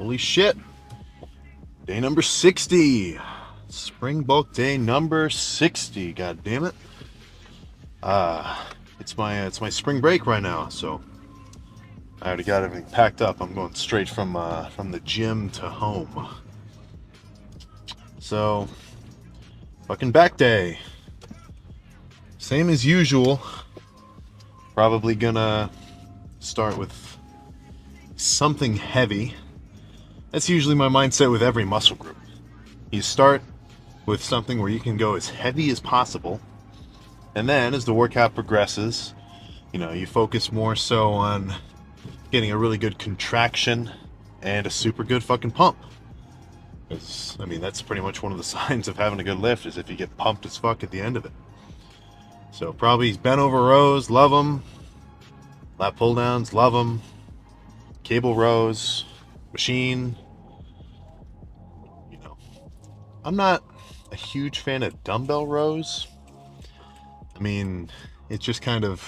Holy shit. Day number 60. Spring bulk day number 60. God damn it. It's my spring break right now, so I already got everything packed up. I'm going straight from the gym to home. So, fucking back day. Same as usual. Probably gonna start with something heavy. That's usually my mindset with every muscle group. You start with something where you can go as heavy as possible, and then as the workout progresses, you focus more so on getting a really good contraction and a super good fucking pump. Because, that's pretty much one of the signs of having a good lift, is if you get pumped as fuck at the end of it. So probably bent over rows, love them. Lat pull downs, love them. Cable rows, machine. I'm not a huge fan of dumbbell rows. It's just kind of...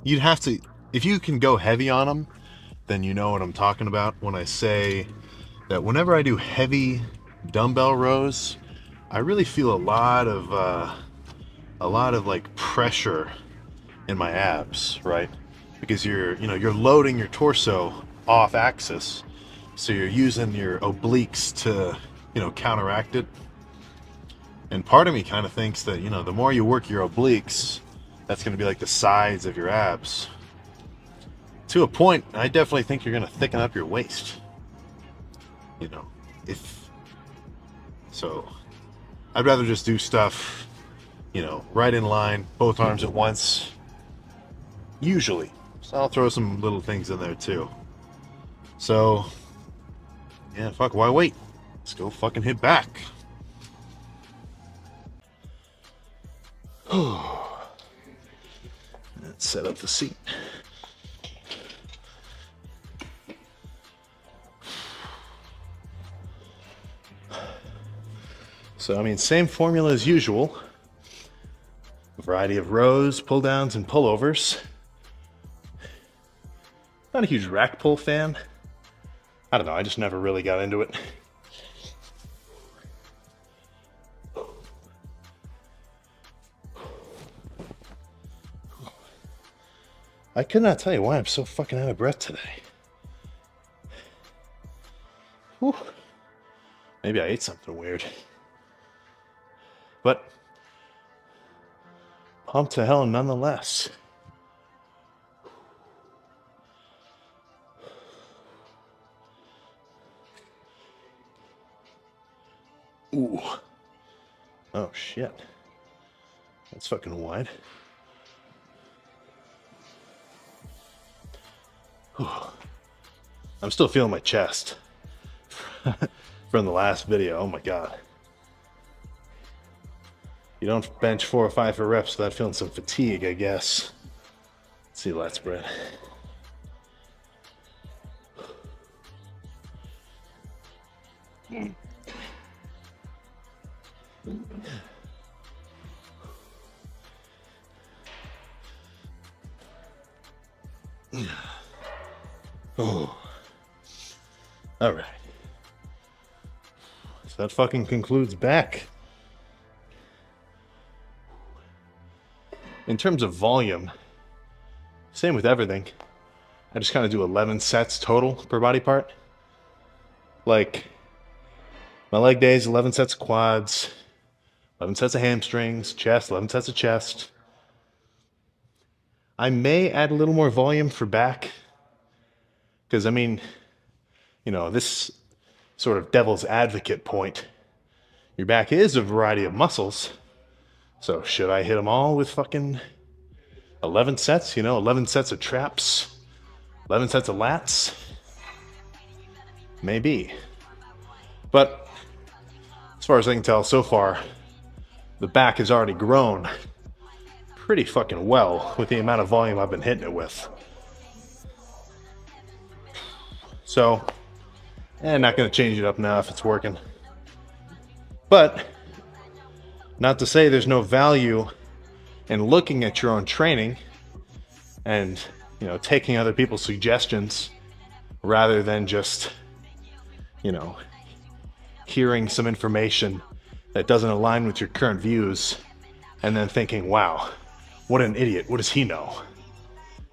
you'd have to... if you can go heavy on them, then you know what I'm talking about when I say that whenever I do heavy dumbbell rows, I really feel a lot of like pressure in my abs, right? Because you're loading your torso off axis, so you're using your obliques to counteract it. And part of me kind of thinks that the more you work your obliques, that's going to be like the sides of your abs. To a point, I definitely think you're going to thicken up your waist. So I'd rather just do stuff right in line, both arms at once, usually. So I'll throw some little things in there too. So, yeah, fuck, why wait? Let's go fucking hit back. Let's set up the seat. So, same formula as usual. A variety of rows, pull downs, and pullovers. Not a huge rack pull fan. I don't know, I just never really got into it. I could not tell you why I'm so fucking out of breath today. Whew. Maybe I ate something weird. But pumped to hell nonetheless. Ooh. Oh shit. That's fucking wide. Whew. I'm still feeling my chest from the last video. Oh my god. You don't bench 4 or 5 for reps without feeling some fatigue, I guess. Let's see lat spread. Oh. All right. So that fucking concludes back. In terms of volume, same with everything. I just kind of do 11 sets total per body part. Like, my leg days, 11 sets of quads, 11 sets of hamstrings, chest, 11 sets of chest. I may add a little more volume for back, because this sort of devil's advocate point. Your back is a variety of muscles. So should I hit them all with fucking 11 sets? 11 sets of traps, 11 sets of lats? Maybe. But as far as I can tell so far, the back has already grown pretty fucking well with the amount of volume I've been hitting it with. So, not going to change it up now if it's working. But not to say there's no value in looking at your own training and, taking other people's suggestions rather than just, hearing some information that doesn't align with your current views and then thinking, wow, what an idiot, what does he know?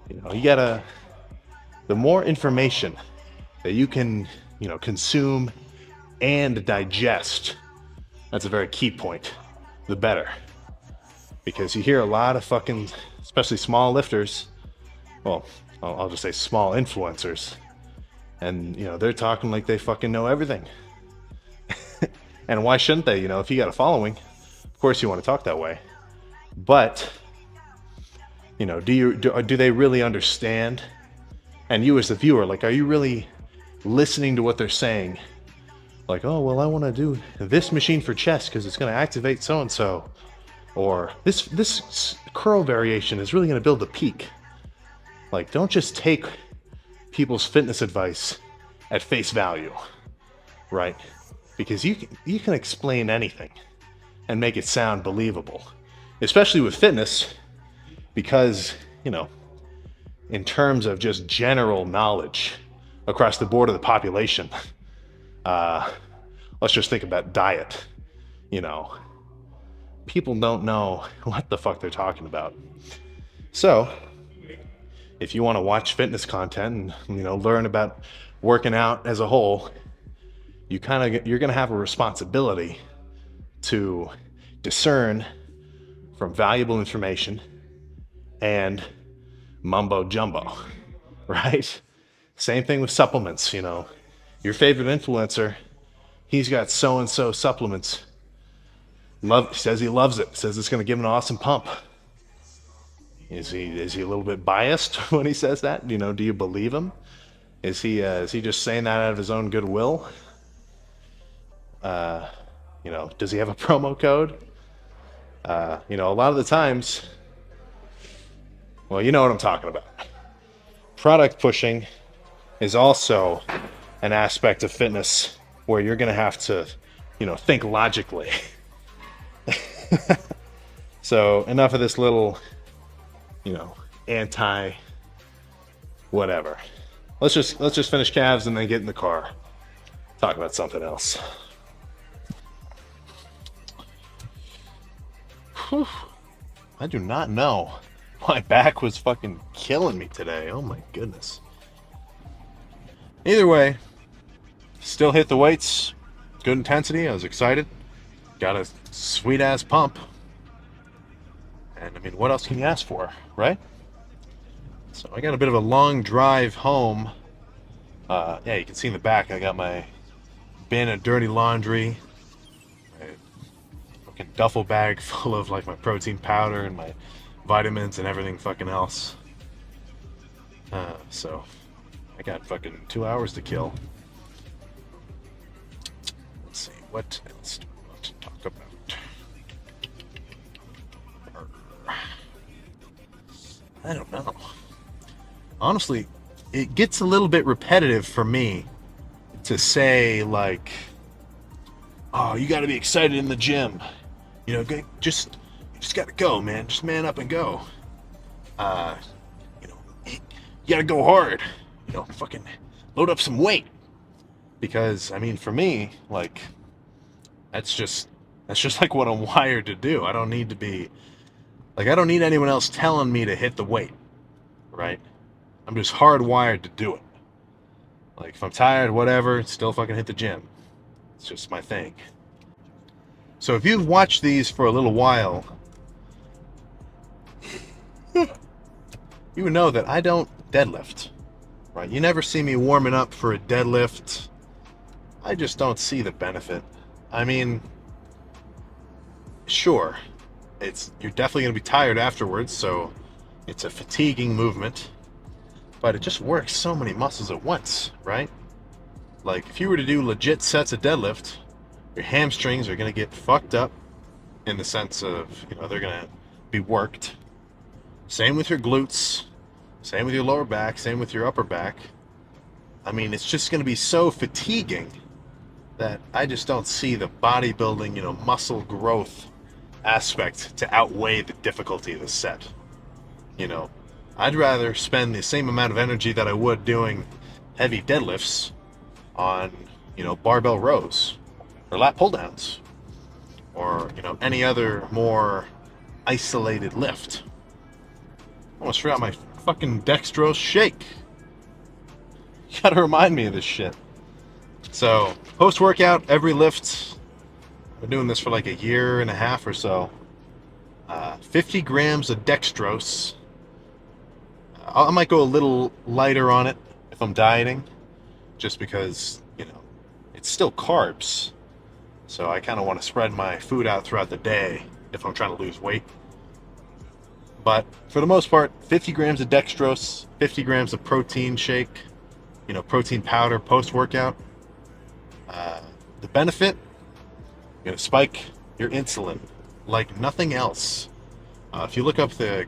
You gotta, the more information that you can, consume and digest, that's a very key point, the better. Because you hear a lot of fucking, especially small lifters, well, I'll just say small influencers, and, they're talking like they fucking know everything. And why shouldn't they? If you got a following, of course you want to talk that way. But, do they really understand? And you as the viewer, like, are you really listening to what they're saying? Like, oh, well, I want to do this machine for chest because it's going to activate so-and-so. Or this curl variation is really going to build the peak. Like, don't just take people's fitness advice at face value, right? Because you can explain anything and make it sound believable, especially with fitness, because, in terms of just general knowledge across the board of the population, let's just think about diet. People don't know what the fuck they're talking about. So, if you want to watch fitness content and, learn about working out as a whole, you're going to have a responsibility to discern from valuable information and mumbo jumbo, right? Same thing with supplements, Your favorite influencer, he's got so-and-so supplements. Says he loves it. Says it's going to give him an awesome pump. Is he a little bit biased when he says that? Do you believe him? Is he just saying that out of his own goodwill? Does he have a promo code? A lot of the times, well, you know what I'm talking about. Product pushing is also an aspect of fitness where you're going to have to, think logically. So enough of this little, anti whatever. Let's just finish calves and then get in the car. Talk about something else. Whew. I do not know. My back was fucking killing me today. Oh my goodness. Either way, still hit the weights. Good intensity. I was excited. Got a sweet ass pump. And I mean, what else can you ask for, right? So I got a bit of a long drive home. Yeah, you can see in the back I got my bin of dirty laundry. Fucking duffel bag full of like my protein powder and my vitamins and everything fucking else. So I got fucking 2 hours to kill. Let's see, what else do we want to talk about? I don't know. Honestly, it gets a little bit repetitive for me to say like, oh, you got to be excited in the gym. You just got to go, man. Just man up and go. You got to go hard. Fucking load up some weight. Because, I mean, for me, like, that's just like what I'm wired to do. I don't need to be, like, I don't need anyone else telling me to hit the weight, right? I'm just hardwired to do it. Like, if I'm tired, whatever, still fucking hit the gym. It's just my thing. So if you've watched these for a little while, you would know that I don't deadlift, right? You never see me warming up for a deadlift. I just don't see the benefit. I mean, sure, you're definitely going to be tired afterwards, so it's a fatiguing movement, but it just works so many muscles at once, right? Like, if you were to do legit sets of deadlift, your hamstrings are going to get fucked up in the sense of, they're going to be worked. Same with your glutes, same with your lower back, same with your upper back. I mean, it's just going to be so fatiguing that I just don't see the bodybuilding, muscle growth aspect to outweigh the difficulty of the set. I'd rather spend the same amount of energy that I would doing heavy deadlifts on, barbell rows or lat pull downs or, any other more isolated lift. I almost forgot my fucking dextrose shake. You gotta remind me of this shit. So, post-workout, every lift, I've been doing this for like a year and a half or so. 50 grams of dextrose. I might go a little lighter on it if I'm dieting, just because, it's still carbs. So I kind of want to spread my food out throughout the day if I'm trying to lose weight. But for the most part, 50 grams of dextrose, 50 grams of protein shake, protein powder post-workout. The benefit, you're going to spike your insulin like nothing else. If you look up I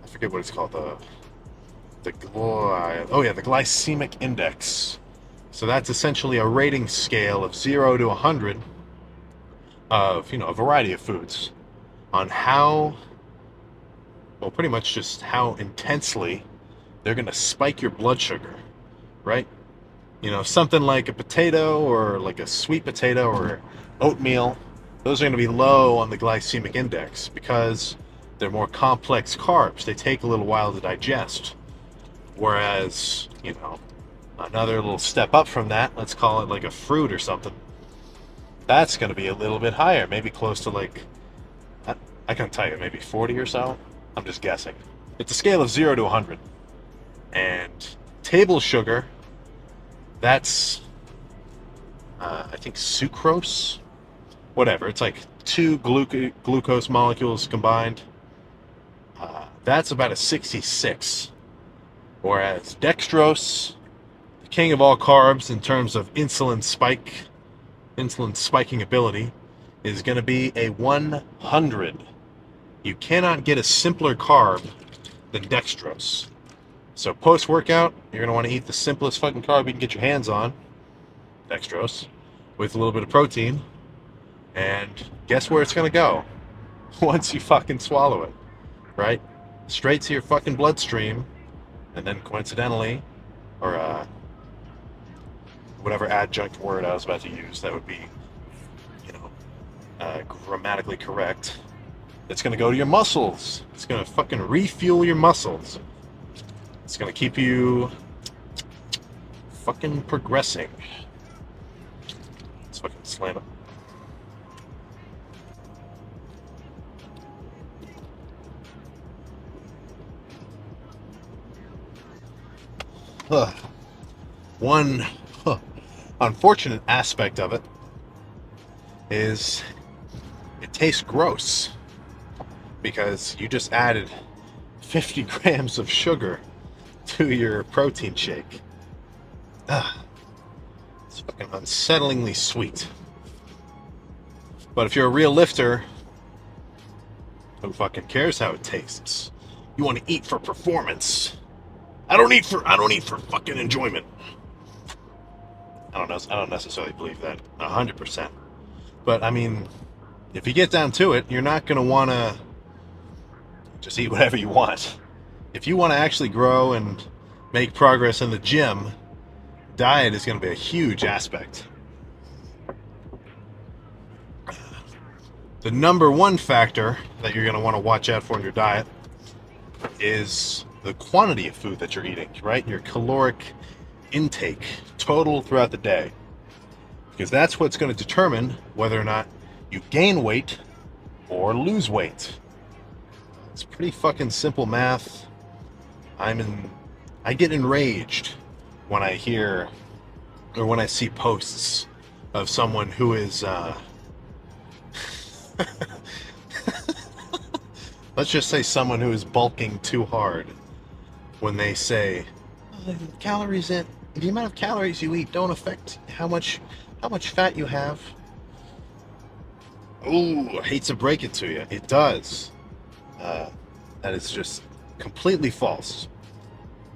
forget what it's called, the glycemic index. So that's essentially a rating scale of 0 to 100 of, a variety of foods on pretty much just how intensely they're going to spike your blood sugar, right? Something like a potato or like a sweet potato or oatmeal, those are going to be low on the glycemic index because they're more complex carbs. They take a little while to digest. Whereas, another little step up from that, let's call it like a fruit or something, that's going to be a little bit higher, maybe close to like, I can't tell you, maybe 40 or so. I'm just guessing. It's a scale of 0 to 100. And table sugar, that's, I think, sucrose? Whatever. It's like 2 glucose molecules combined. That's about a 66. Whereas dextrose, the king of all carbs in terms of insulin spiking ability, is going to be a 100. You cannot get a simpler carb than dextrose. So post-workout, you're going to want to eat the simplest fucking carb you can get your hands on, dextrose, with a little bit of protein. And guess where it's going to go once you fucking swallow it, right? Straight to your fucking bloodstream. And then coincidentally, or whatever adjunct word I was about to use that would be, grammatically correct, it's going to go to your muscles. It's going to fucking refuel your muscles. It's going to keep you fucking progressing. Let's fucking slam it. One unfortunate aspect of it is it tastes gross because you just added 50 grams of sugar to your protein shake. It's fucking unsettlingly sweet. But if you're a real lifter, who fucking cares how it tastes? You want to eat for performance. I don't eat for fucking enjoyment. I don't necessarily believe that 100%. But I mean, if you get down to it, you're not going to want to just eat whatever you want. If you want to actually grow and make progress in the gym, diet is going to be a huge aspect. The number one factor that you're going to want to watch out for in your diet is the quantity of food that you're eating, right? Your caloric intake total throughout the day. Because that's what's going to determine whether or not you gain weight or lose weight. It's pretty fucking simple math. I get enraged when I hear or when I see posts of someone who is let's just say someone who is bulking too hard, when they say the amount of calories you eat don't affect how much fat you have. Ooh, I hate to break it to you, it does. That is just completely false,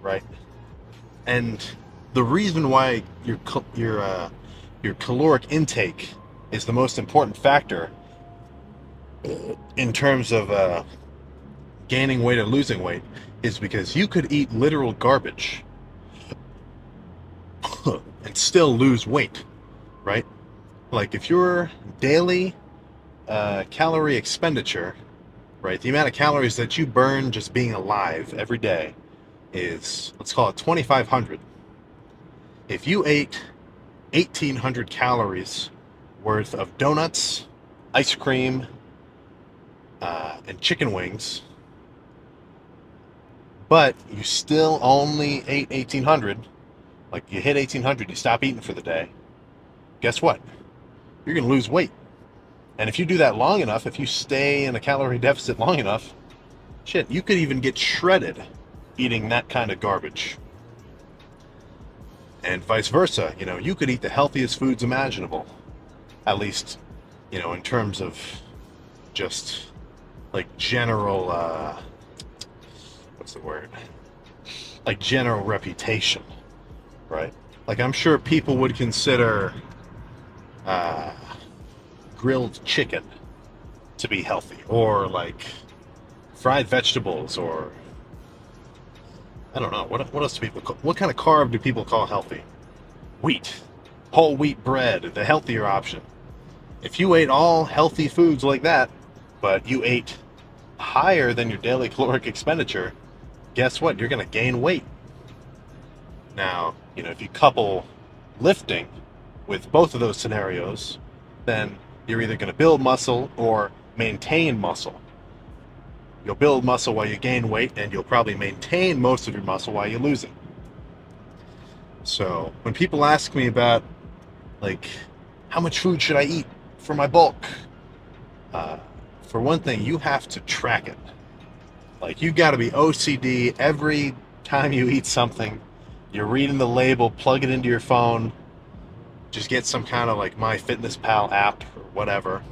right? And the reason why your caloric intake is the most important factor in terms of gaining weight or losing weight is because you could eat literal garbage and still lose weight, right? Like if your daily calorie expenditure, right, the amount of calories that you burn just being alive every day is, let's call it 2,500. If you ate 1,800 calories worth of donuts, ice cream, and chicken wings, but you still only ate 1,800, like you hit 1,800, you stop eating for the day, guess what? You're going to lose weight. And if you do that long enough, if you stay in a calorie deficit long enough, shit, you could even get shredded eating that kind of garbage. And vice versa, you could eat the healthiest foods imaginable. At least, in terms of just like general, what's the word? Like general reputation, right? Like I'm sure people would consider grilled chicken to be healthy, or like fried vegetables, or I don't know, what else do people call, what kind of carb do people call healthy? Wheat, whole wheat bread, the healthier option. If you ate all healthy foods like that, but you ate higher than your daily caloric expenditure, guess what? You're going to gain weight. Now, if you couple lifting with both of those scenarios, then you're either going to build muscle or maintain muscle. You'll build muscle while you gain weight, and you'll probably maintain most of your muscle while you lose it. So when people ask me about, like, how much food should I eat for my bulk? For one thing, you have to track it. Like, you got to be OCD every time you eat something. You're reading the label, plug it into your phone, just get some kind of like MyFitnessPal app or whatever.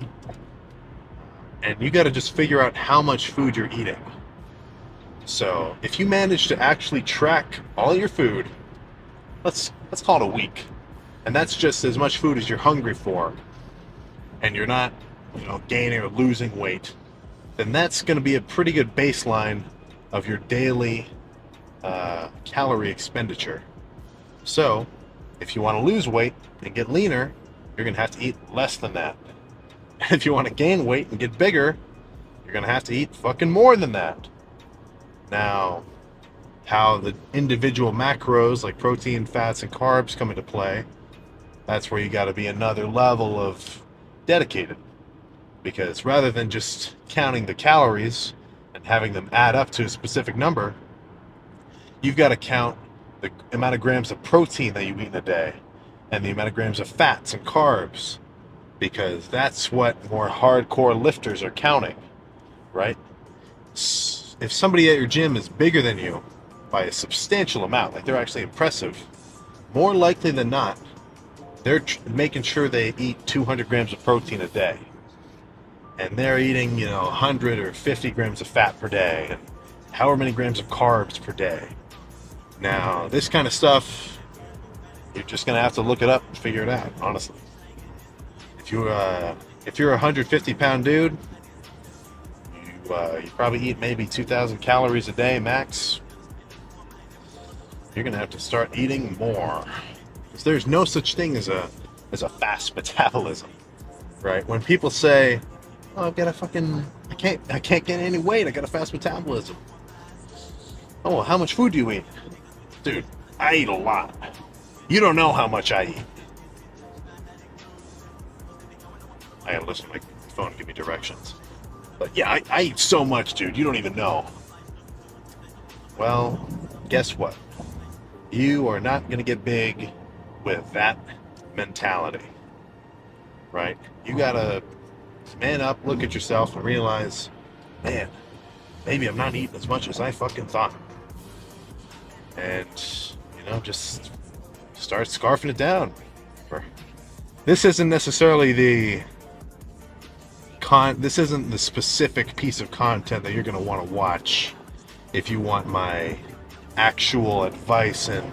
And you got to just figure out how much food you're eating. So if you manage to actually track all your food, let's call it a week, and that's just as much food as you're hungry for, and you're not, gaining or losing weight, then that's going to be a pretty good baseline of your daily calorie expenditure. So if you want to lose weight and get leaner, you're going to have to eat less than that. If you want to gain weight and get bigger, you're going to have to eat fucking more than that. Now, how the individual macros like protein, fats, and carbs come into play, that's where you got to be another level of dedicated. Because rather than just counting the calories and having them add up to a specific number, you've got to count the amount of grams of protein that you eat in a day and the amount of grams of fats and carbs, because that's what more hardcore lifters are counting, right? If somebody at your gym is bigger than you by a substantial amount, like they're actually impressive, more likely than not, they're making sure they eat 200 grams of protein a day. And they're eating, 100 or 50 grams of fat per day, and however many grams of carbs per day. Now, this kind of stuff, you're just going to have to look it up and figure it out, honestly. If you're a 150-pound dude, you probably eat maybe 2,000 calories a day max. You're going to have to start eating more. Because there's no such thing as a fast metabolism, right? When people say, "Oh, I've got I can't gain any weight, I got a fast metabolism." Oh, well, how much food do you eat? Dude, I eat a lot. You don't know how much I eat. I gotta listen to my phone give me directions. But yeah, I eat so much, dude, you don't even know. Well, guess what? You are not gonna get big with that mentality, right? You gotta man up, look at yourself, and realize, man, maybe I'm not eating as much as I fucking thought. And, just start scarfing it down. This isn't necessarily this isn't the specific piece of content that you're going to want to watch if you want my actual advice and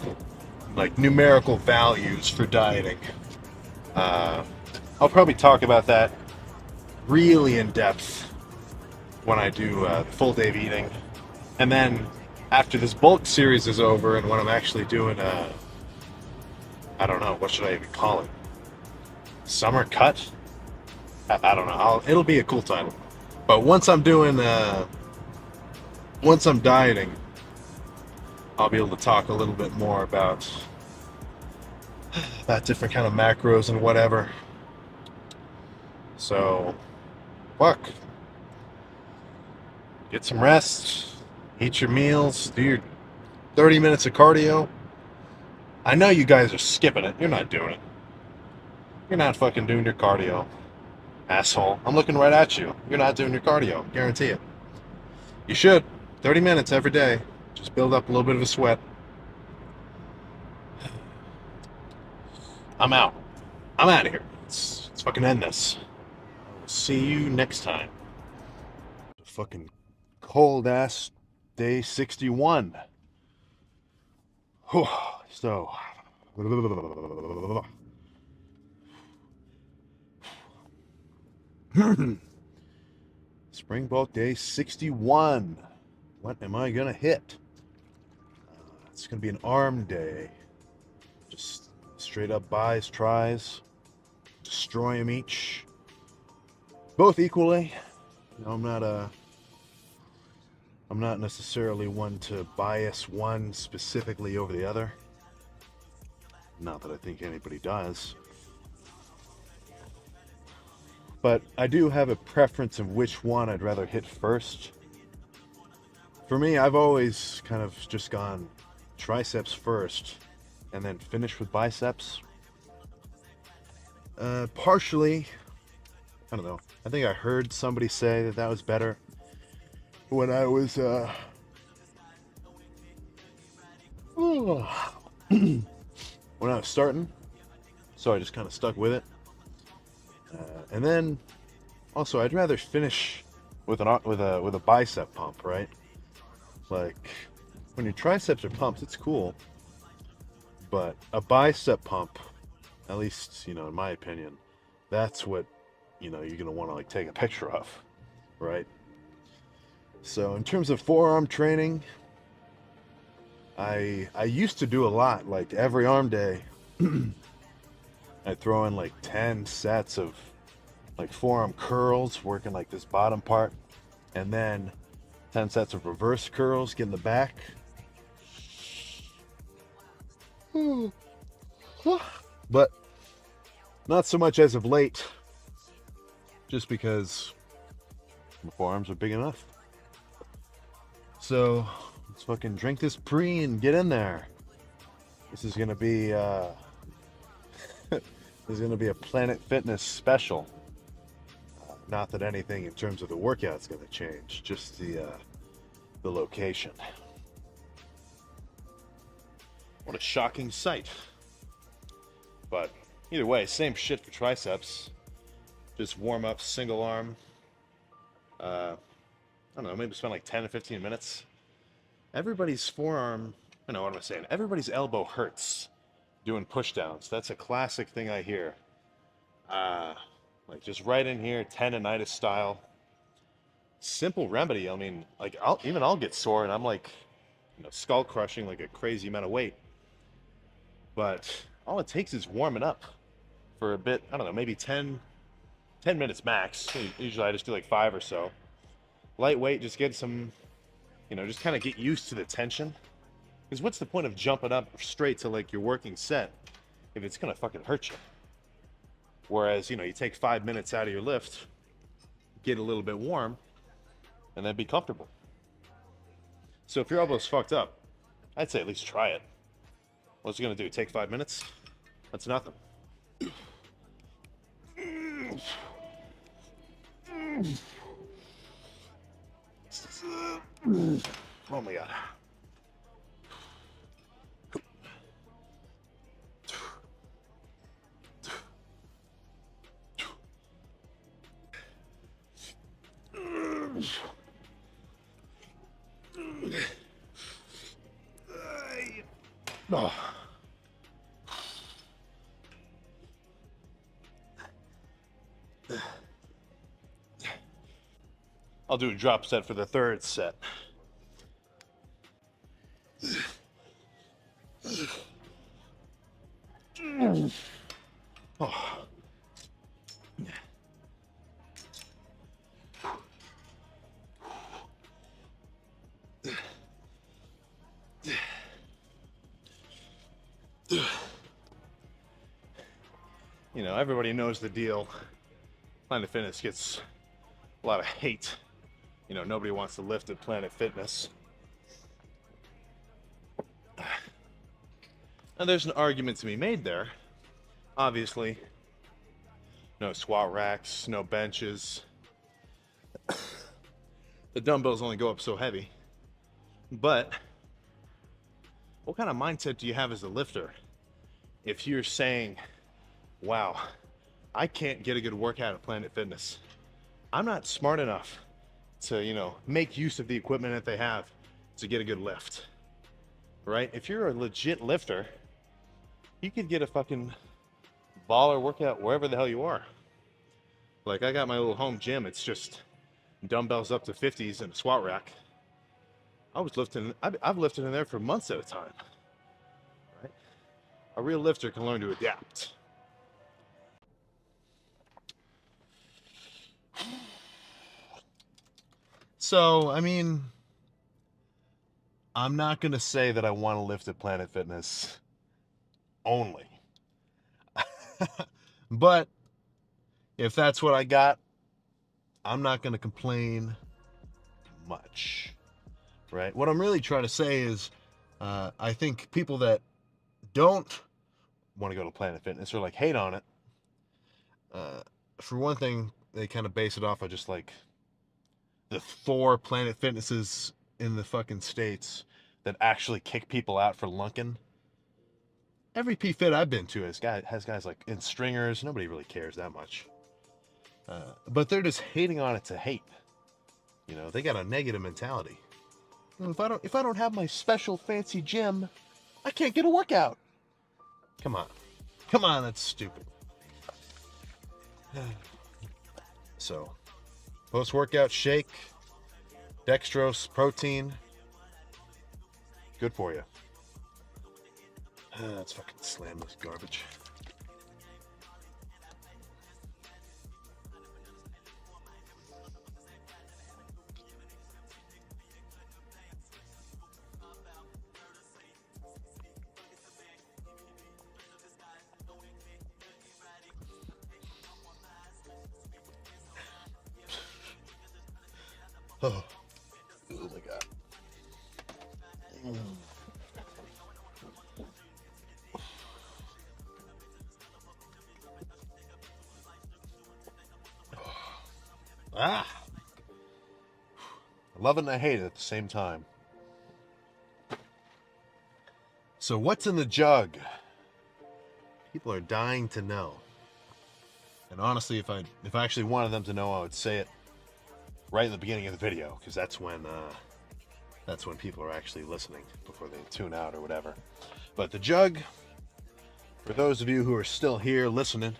like numerical values for dieting. I'll probably talk about that really in depth when I do the full day of eating, and then after this bulk series is over and when I'm actually doing I don't know, what should I even call it? Summer cut? I don't know. It'll be a cool title. But once I'm dieting, I'll be able to talk a little bit more about different kind of macros and whatever. So, fuck. Get some rest, eat your meals, do your 30 minutes of cardio. I know you guys are skipping it. You're not doing it. You're not fucking doing your cardio, asshole. I'm looking right at you. You're not doing your cardio. Guarantee it. You should. 30 minutes every day. Just build up a little bit of a sweat. I'm out. I'm out of here. Let's fucking end this. I'll see you next time. Fucking cold ass day 61. Whew. So. Spring bulk day 61. What am I gonna hit? It's gonna be an arm day. Just straight up buys, tries, destroy them each, both equally. You know, I'm not necessarily one to bias one specifically over the other. Not that I think anybody does. But I do have a preference of which one I'd rather hit first. For me, I've always kind of just gone triceps first and then finish with biceps. Partially, I don't know. I think I heard somebody say that was better when I was when I was starting. So I just kind of stuck with it. And then also I'd rather finish with a bicep pump, right? Like when your triceps are pumped, it's cool. But a bicep pump, at least, you know, in my opinion, that's what, you know, you're going to want to like take a picture of, right? So in terms of forearm training, I used to do a lot, like every arm day. I'd throw in like 10 sets of like forearm curls, working like this bottom part, and then 10 sets of reverse curls, getting the back. But not so much as of late, just because my forearms are big enough. So let's fucking drink this pre and get in there. This is gonna be this is gonna be a Planet Fitness special. Not that anything in terms of the workout's gonna change, just the location. What a shocking sight. But either way, same shit for triceps. Just warm up, single arm. I don't know, maybe spend like 10 to 15 minutes. Everybody's forearm, I know what am I saying? Everybody's elbow hurts doing push downs. That's a classic thing I hear. Like just right in here, tendonitis style. Simple remedy. I mean, like I'll get sore and I'm like, you know, skull crushing like a crazy amount of weight. But all it takes is warming up for a bit. I don't know, maybe 10 minutes max. Usually I just do like 5 or so. Lightweight, just get some, you know, just kind of get used to the tension. Because what's the point of jumping up straight to like your working set if it's gonna fucking hurt you? Whereas, you know, you take 5 minutes out of your lift, get a little bit warm, and then be comfortable. So if your elbow's fucked up, I'd say at least try it. What's it gonna do? Take 5 minutes? That's nothing. Oh my god. Oh. I'll do a drop set for the third set. Oh. You know, everybody knows the deal. Planet Fitness gets a lot of hate. You know, nobody wants to lift at Planet Fitness. And there's an argument to be made there. Obviously, no squat racks, no benches. The dumbbells only go up so heavy. But what kind of mindset do you have as a lifter if you're saying, wow, I can't get a good workout at Planet Fitness. I'm not smart enough to, you know, make use of the equipment that they have to get a good lift, right? If you're a legit lifter, you could get a fucking baller workout wherever the hell you are. Like, I got my little home gym. It's just dumbbells up to 50s and a squat rack. I've lifted in there for months at a time, right? A real lifter can learn to adapt. So, I mean, I'm not going to say that I want to lift at Planet Fitness only. But if that's what I got, I'm not going to complain much, right? What I'm really trying to say is I think people that don't want to go to Planet Fitness or like hate on it, for one thing, they kind of base it off of just like the 4 Planet Fitnesses in the fucking States that actually kick people out for lunking. Every P-Fit I've been to has guys like in stringers. Nobody really cares that much. But they're just hating on it to hate. You know, they got a negative mentality. If I don't have my special fancy gym, I can't get a workout. Come on, that's stupid. So, post-workout shake, dextrose, protein, good for you. Let's fucking slam this garbage. Oh my god. I love it and I hate it at the same time. So what's in the jug? People are dying to know. And honestly, if I actually wanted them to know, I would say it right in the beginning of the video, because that's when people are actually listening before they tune out or whatever. But the jug, for those of you who are still here listening,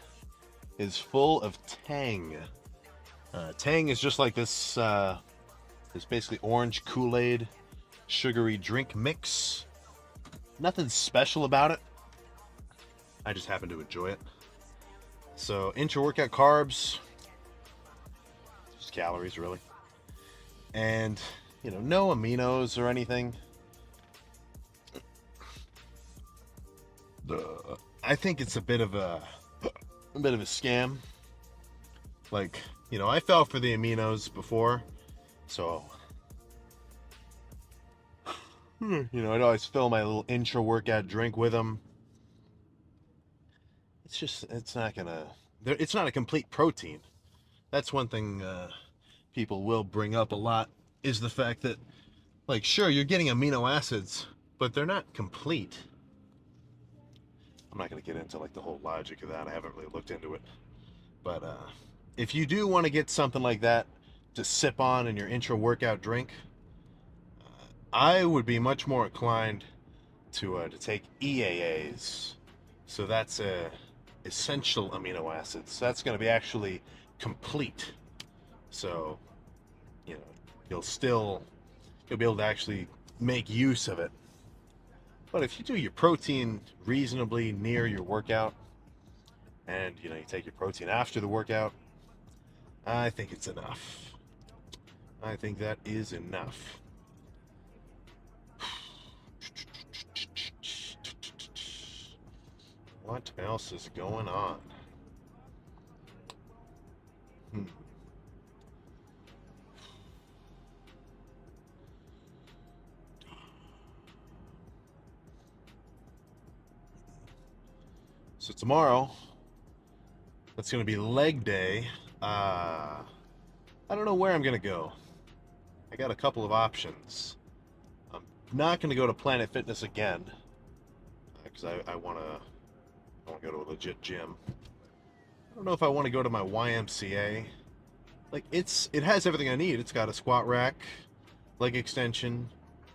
is full of Tang. Tang is just like this basically orange Kool-Aid sugary drink mix. Nothing special about it. I just happen to enjoy it. So intra-workout carbs, just calories really, and you know, no aminos or anything. I think it's a bit of a scam. Like, you know, I fell for the aminos before, so you know, I'd always fill my little intra-workout drink with them. It's not a complete protein. That's one thing people will bring up a lot, is the fact that, like, sure, you're getting amino acids, but they're not complete. I'm not going to get into like the whole logic of that. I haven't really looked into it. But if you do want to get something like that to sip on in your intra-workout drink, I would be much more inclined to take EAAs. So that's essential amino acids. So that's going to be actually complete. So, you know, you'll be able to actually make use of it. But if you do your protein reasonably near your workout, and you take your protein after the workout, I think it's enough. I think that is enough. What else is going on? So tomorrow, that's going to be leg day. I don't know where I'm going to go. I got a couple of options. I'm not going to go to Planet Fitness again because I want to go to a legit gym. I don't know if I want to go to my YMCA. Like it has everything I need. It's got a squat rack, leg extension,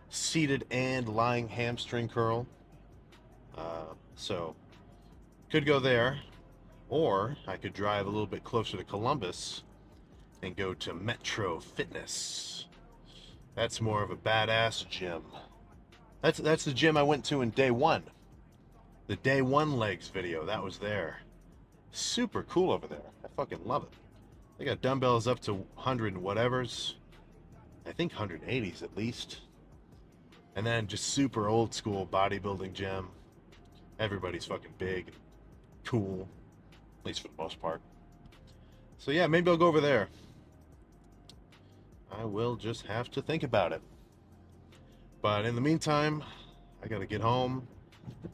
seated and lying hamstring curl. So could go there, or I could drive a little bit closer to Columbus and go to Metro Fitness. That's more of a badass gym. That's the gym I went to in day one. The day one legs video, that was there. Super cool over there. I fucking love it. They got dumbbells up to 100 and whatevers. I think 180s at least. And then just super old school bodybuilding gym. Everybody's fucking big, cool, at least for the most part. So yeah, maybe I'll go over there. I will just have to think about it. But in the meantime, I gotta get home,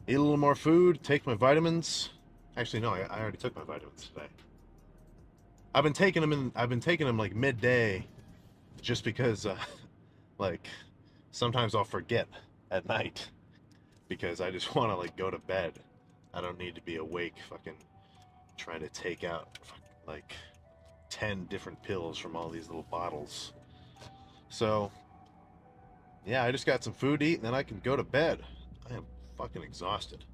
eat a little more food, take my vitamins. Actually, no, I already took my vitamins today. I've been taking them like midday, just because, like, sometimes I'll forget at night because I just want to like go to bed. I don't need to be awake, fucking trying to take out like 10 different pills from all these little bottles. So, yeah, I just got some food to eat and then I can go to bed. I am fucking exhausted.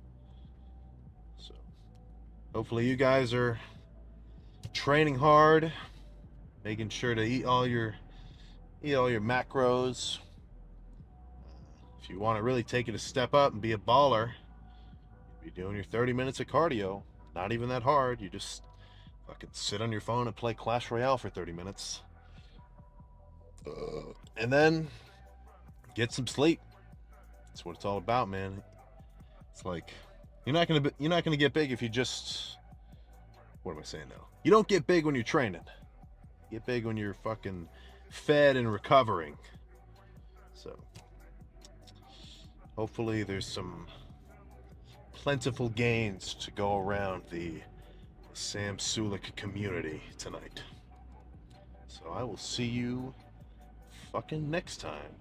So, hopefully you guys are training hard, making sure to eat all your macros. If you want to really take it a step up and be a baller, you'd be doing your 30 minutes of cardio. Not even that hard. You just fucking sit on your phone and play Clash Royale for 30 minutes. And then get some sleep. That's what it's all about, man. It's like you're not gonna get big if you just, what am I saying now? You don't get big when you're training. You get big when you're fucking fed and recovering. So hopefully there's some plentiful gains to go around the Sam Sulek community tonight. So I will see you fucking next time.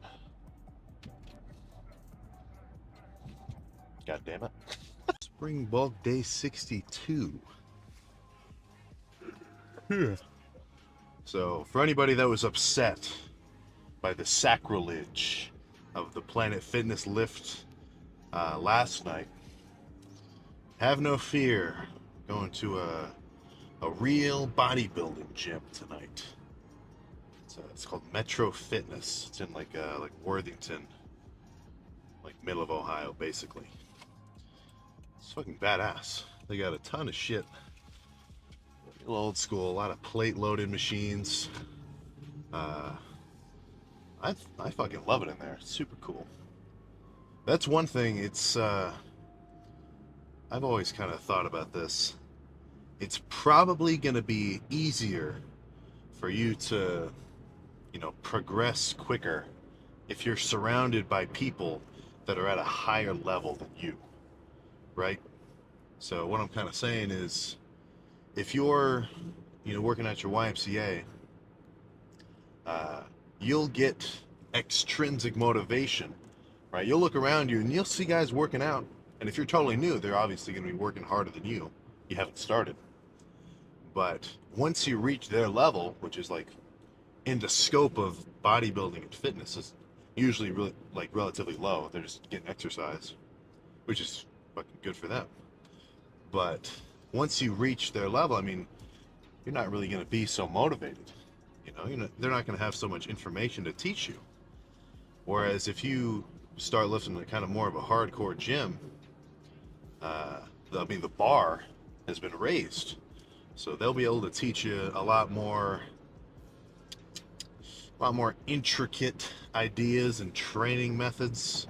God damn it. Spring bulk day 62. So for anybody that was upset by the sacrilege of the Planet Fitness lift last night, have no fear. Going to a real bodybuilding gym tonight. It's called Metro Fitness. It's in like Worthington, like middle of Ohio, basically. It's fucking badass. They got a ton of shit. A little old school, a lot of plate-loaded machines. I fucking love it in there. It's super cool. That's one thing. It's I've always kind of thought about this. It's probably going to be easier for you to, progress quicker if you're surrounded by people that are at a higher level than you, right? So what I'm kind of saying is, if you're, working at your YMCA, you'll get extrinsic motivation, right? You'll look around you and you'll see guys working out, and if you're totally new, they're obviously going to be working harder than you. You haven't started. But once you reach their level, which is like in the scope of bodybuilding and fitness, is usually really like relatively low. They're just getting exercise, which is fucking good for them. But once you reach their level, I mean, you're not really going to be so motivated. They're not going to have so much information to teach you. Whereas if you start lifting at kind of more of a hardcore gym, the bar has been raised. So they'll be able to teach you a lot more intricate ideas and training methods.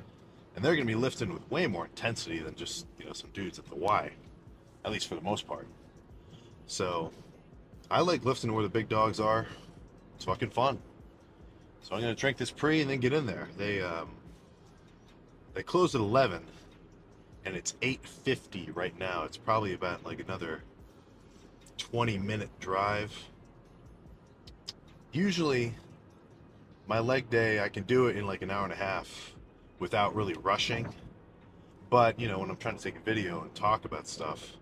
And they're going to be lifting with way more intensity than just, some dudes at the Y, at least for the most part. So I like lifting where the big dogs are. It's fucking fun. So I'm going to drink this pre and then get in there. They close at 11, and it's 8:50 right now. It's probably about like another 20-minute drive. Usually, my leg day, I can do it in like an hour and a half without really rushing. But, when I'm trying to take a video and talk about stuff,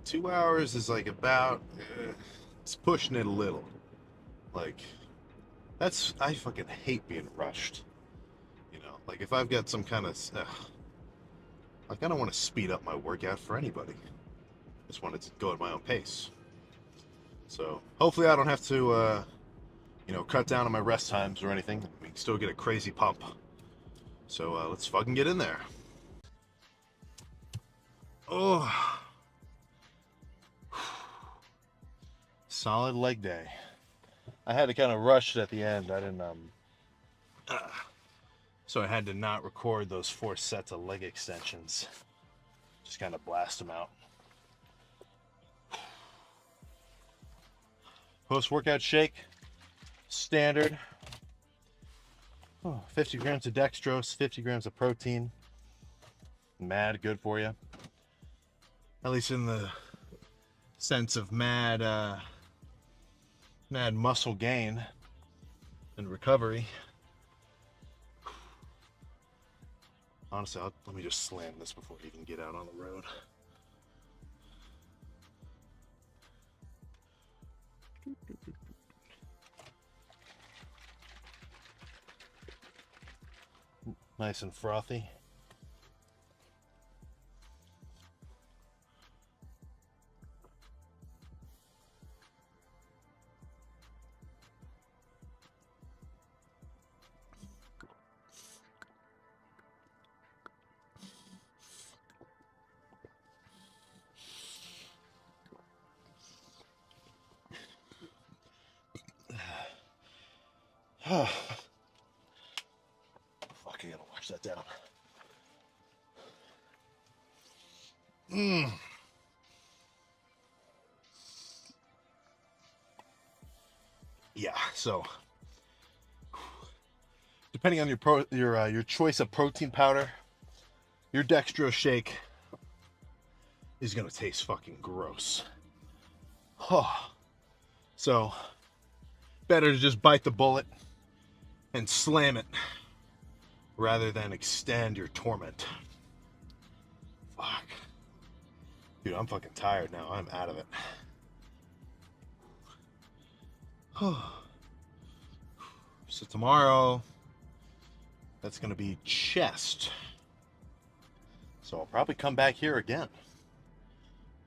2 hours is like about, it's pushing it a little. Like, I fucking hate being rushed. Like if I've got some kind of, like I don't want to speed up my workout for anybody. I just want to go at my own pace. So hopefully I don't have to, cut down on my rest times or anything. We can still get a crazy pump. So let's fucking get in there. Oh, solid leg day. I had to kind of rush it at the end. I didn't, so I had to not record those 4 sets of leg extensions. Just kind of blast them out. Post-workout shake, standard. 50 grams of dextrose, 50 grams of protein. Mad good for you. At least in the sense of mad muscle gain and recovery. Honestly, let me just slam this before you can get out on the road. Nice and frothy. Fuck, I gotta wash that down. Yeah, so depending on your choice of protein powder, your dextrose shake is gonna taste fucking gross. So better to just bite the bullet and slam it rather than extend your torment. Fuck. Dude, I'm fucking tired now. I'm out of it. So tomorrow, that's going to be chest. So I'll probably come back here again.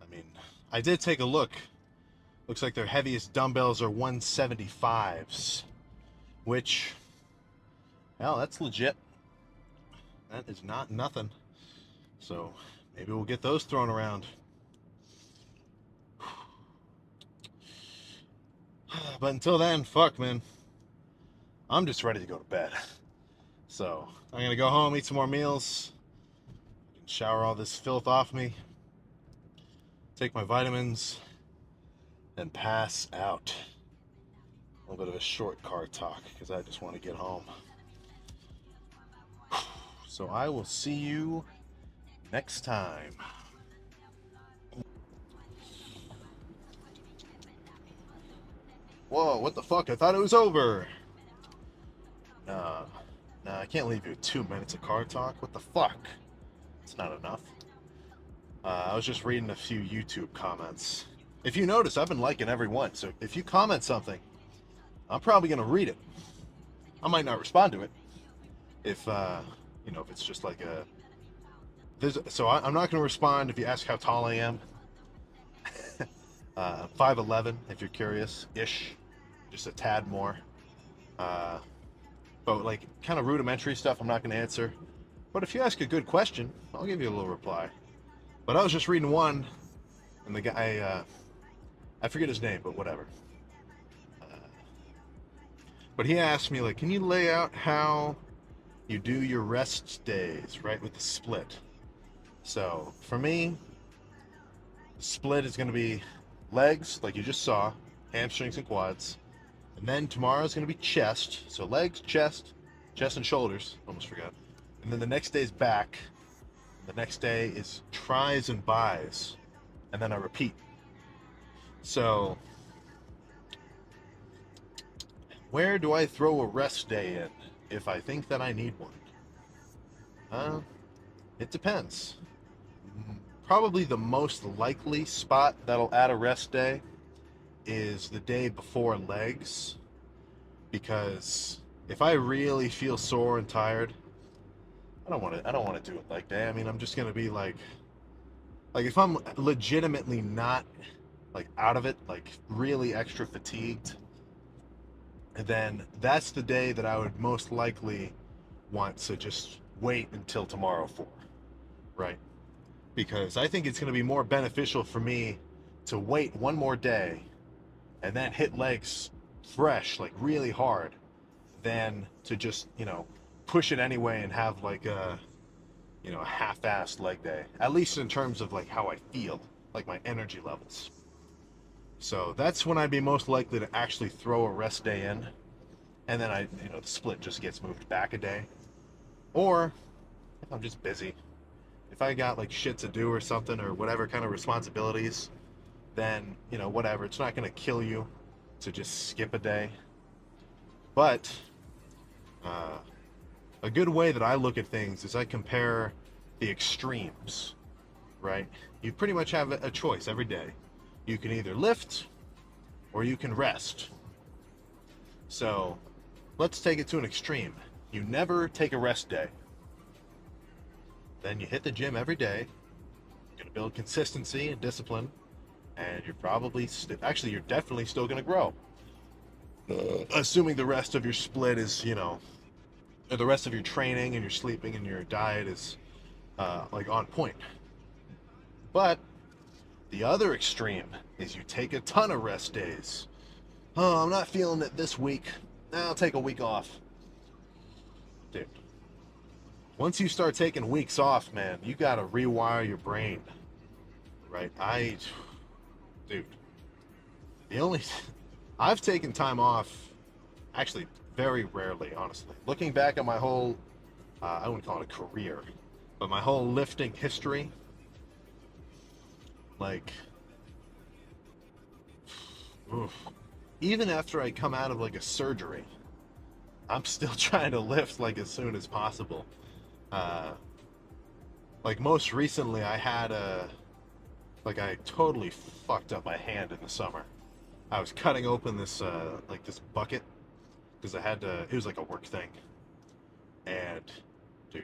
I mean, I did take a look. Looks like their heaviest dumbbells are 175s, which, well, that's legit. That is not nothing. So maybe we'll get those thrown around. But until then, fuck, man. I'm just ready to go to bed. So I'm gonna go home, eat some more meals, shower all this filth off me, take my vitamins, and pass out. A little bit of a short car talk because I just want to get home. So I will see you next time. Whoa, what the fuck? I thought it was over. Nah, I can't leave you with 2 minutes of car talk. What the fuck? It's not enough. I was just reading a few YouTube comments. If you notice, I've been liking every one. So if you comment something, I'm probably going to read it. I might not respond to it. If, if it's just like I'm not going to respond if you ask how tall I am. 5'11", if you're curious-ish. Just a tad more. But like kind of rudimentary stuff I'm not going to answer. But if you ask a good question, I'll give you a little reply. But I was just reading one And the guy, I forget his name, but whatever. But he asked me, like, can you lay out how you do your rest days, right, with the split? So for me, the split is going to be legs, like you just saw, hamstrings and quads. And then tomorrow's going to be chest. So legs, chest and shoulders. Almost forgot. And then the next day is back. The next day is tries and buys. And then I repeat. So where do I throw a rest day in if I think that I need one? It depends. Probably the most likely spot that'll add a rest day is the day before legs, because if I really feel sore and tired, I don't want to do it leg day. I mean, I'm just gonna be like if I'm legitimately not like out of it, like really extra fatigued, then that's the day that I would most likely want to just wait until tomorrow for, right? Because I think it's going to be more beneficial for me to wait one more day and then hit legs fresh, like really hard, than to just, push it anyway and have like a half-assed leg day, at least in terms of like how I feel, like my energy levels. So that's when I'd be most likely to actually throw a rest day in, and then the split just gets moved back a day. Or if I'm just busy, if I got like shit to do or something, or whatever kind of responsibilities, then whatever, it's not going to kill you to just skip a day. But a good way that I look at things is I compare the extremes, right? You pretty much have a choice every day. You can either lift or you can rest. So let's take it to an extreme. You never take a rest day. Then you hit the gym every day. You're going to build consistency and discipline, and you're probably actually you're definitely still going to grow. Assuming the rest of your split is, or the rest of your training and your sleeping and your diet is like on point. But the other extreme is you take a ton of rest days. Oh, I'm not feeling it this week. I'll take a week off. Dude, once you start taking weeks off, man, you gotta rewire your brain, right? Dude, I've taken time off, actually, very rarely, honestly. Looking back at my whole, I wouldn't call it a career, but my whole lifting history, like, oof, even after I come out of like a surgery, I'm still trying to lift like as soon as possible. Like most recently, I totally fucked up my hand in the summer. I was cutting open this like this bucket because it was like a work thing, and dude,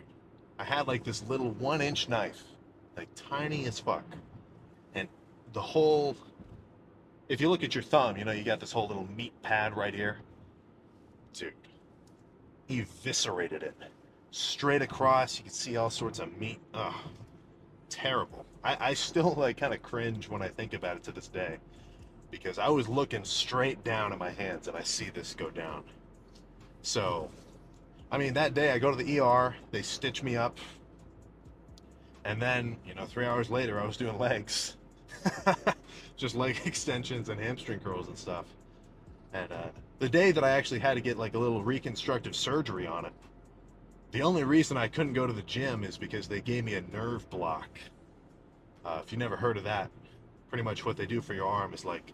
I had like this little 1-inch knife, like tiny as fuck, and the whole, if you look at your thumb, you got this whole little meat pad right here, dude, eviscerated it straight across. You can see all sorts of meat. Ugh, terrible. I still like kind of cringe when I think about it to this day, because I was looking straight down at my hands and I see this go down. So, I mean, that day I go to the ER, they stitch me up, and then, 3 hours later I was doing legs. Just leg extensions and hamstring curls and stuff. And the day that I actually had to get like a little reconstructive surgery on it, the only reason I couldn't go to the gym is because they gave me a nerve block. If you never heard of that, pretty much what they do for your arm is like,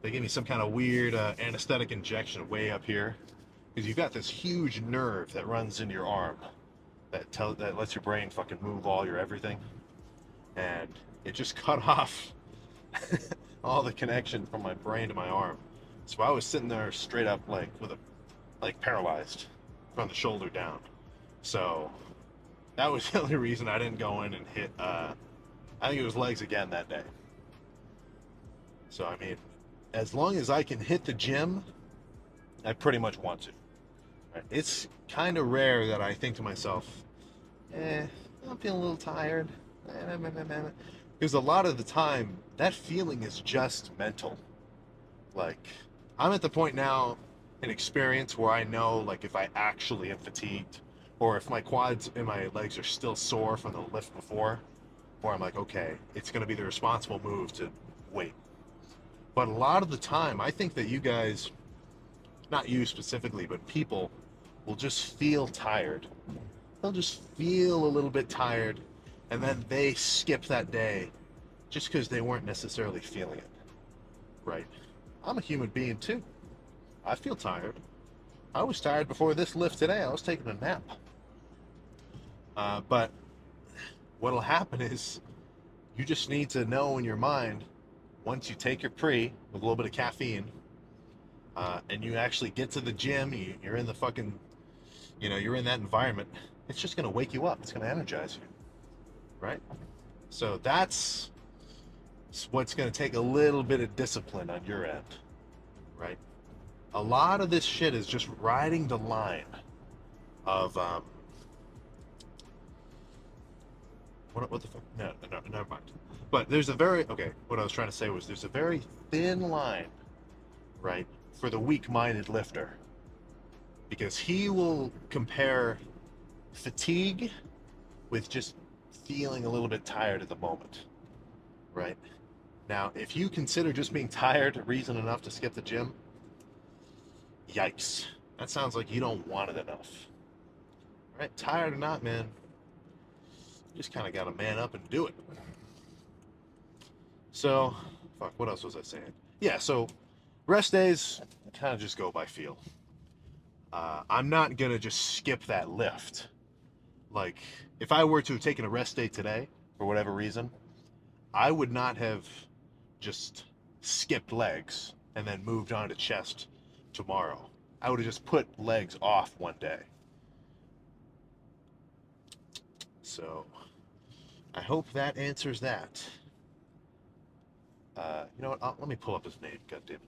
they gave me some kind of weird anesthetic injection way up here, because you've got this huge nerve that runs into your arm that lets your brain fucking move all your everything, and it just cut off all the connection from my brain to my arm. So I was sitting there straight up like paralyzed from the shoulder down. So that was the only reason I didn't go in and hit, I think it was legs again that day. So, I mean, as long as I can hit the gym, I pretty much want to. Right? It's kind of rare that I think to myself, I'm feeling a little tired. Because a lot of the time, that feeling is just mental. Like, I'm at the point now in experience where I know, like, if I actually am fatigued, or if my quads and my legs are still sore from the lift before, where I'm like, okay, it's going to be the responsible move to wait. But a lot of the time, I think that you guys, not you specifically, but people, will just feel tired. They'll just feel a little bit tired, and then they skip that day just because they weren't necessarily feeling it. Right? I'm a human being too. I feel tired. I was tired before this lift today. I was taking a nap. But what'll happen is you just need to know in your mind, once you take your pre with a little bit of caffeine, and you actually get to the gym, you're in the fucking, you're in that environment, it's just going to wake you up. It's going to energize you. Right? So that's what's going to take a little bit of discipline on your end. Right? A lot of this shit is just riding the line of what the fuck? No, never mind. But there's a very what I was trying to say was there's a very thin line, right, for the weak-minded lifter, because he will compare fatigue with just feeling a little bit tired at the moment, right? Now, if you consider just being tired reason enough to skip the gym, yikes. That sounds like you don't want it enough. Right? Tired or not, man, you just kind of got to man up and do it. So, fuck, what else was I saying? Yeah, so rest days kind of just go by feel. I'm not going to just skip that lift. Like, if I were to have taken a rest day today, for whatever reason, I would not have just skipped legs and then moved on to chest tomorrow. I would have just put legs off one day. So, I hope that answers that. You know what? Let me pull up his name. God damn it.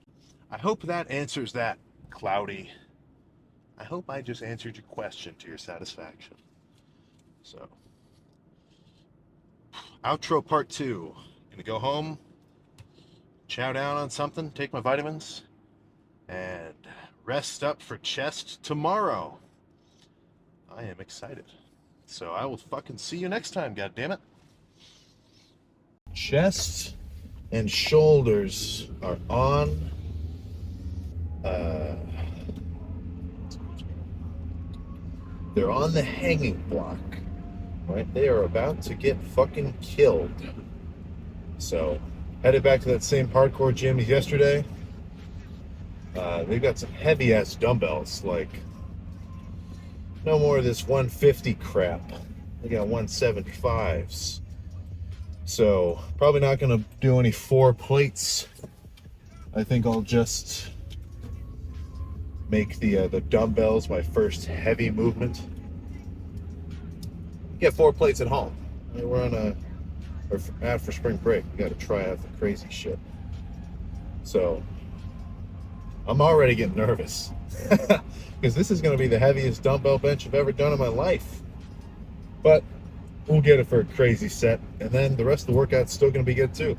I hope that answers that, Cloudy. I hope I just answered your question to your satisfaction. So, outro part 2. Gonna go home, chow down on something, take my vitamins, and rest up for chest tomorrow. I am excited. So I will fucking see you next time, goddammit. Chest and shoulders are on. They're on the hanging block, right? They are about to get fucking killed. So, headed back to that same hardcore gym as yesterday. They've got some heavy ass dumbbells, like no more of this 150 crap. They got 175s. So, probably not going to do any 4 plates. I think I'll just make the dumbbells my first heavy movement. Get 4 plates at home. We're on after spring break. We got to try out the crazy shit. So, I'm already getting nervous. Because this is going to be the heaviest dumbbell bench I've ever done in my life. But we'll get it for a crazy set. And then the rest of the workout's still going to be good too.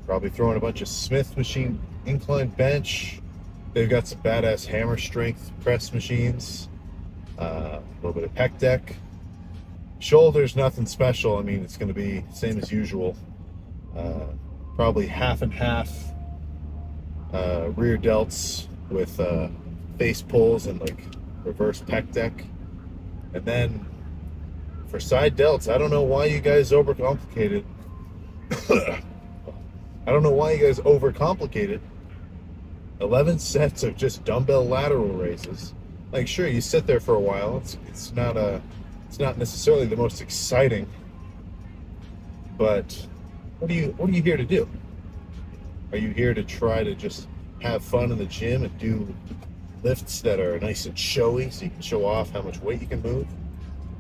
Probably throwing a bunch of Smith machine incline bench. They've got some badass hammer strength press machines. A little bit of pec deck. Shoulders, nothing special. I mean, it's going to be same as usual. Probably half and half rear delts with face pulls and like reverse pec deck. And then for side delts, I don't know why you guys overcomplicated. I don't know why you guys overcomplicated 11 sets of just dumbbell lateral raises. Like, sure, you sit there for a while. It's not necessarily the most exciting, but what are you here to do? Are you here to try to just have fun in the gym and do lifts that are nice and showy so you can show off how much weight you can move?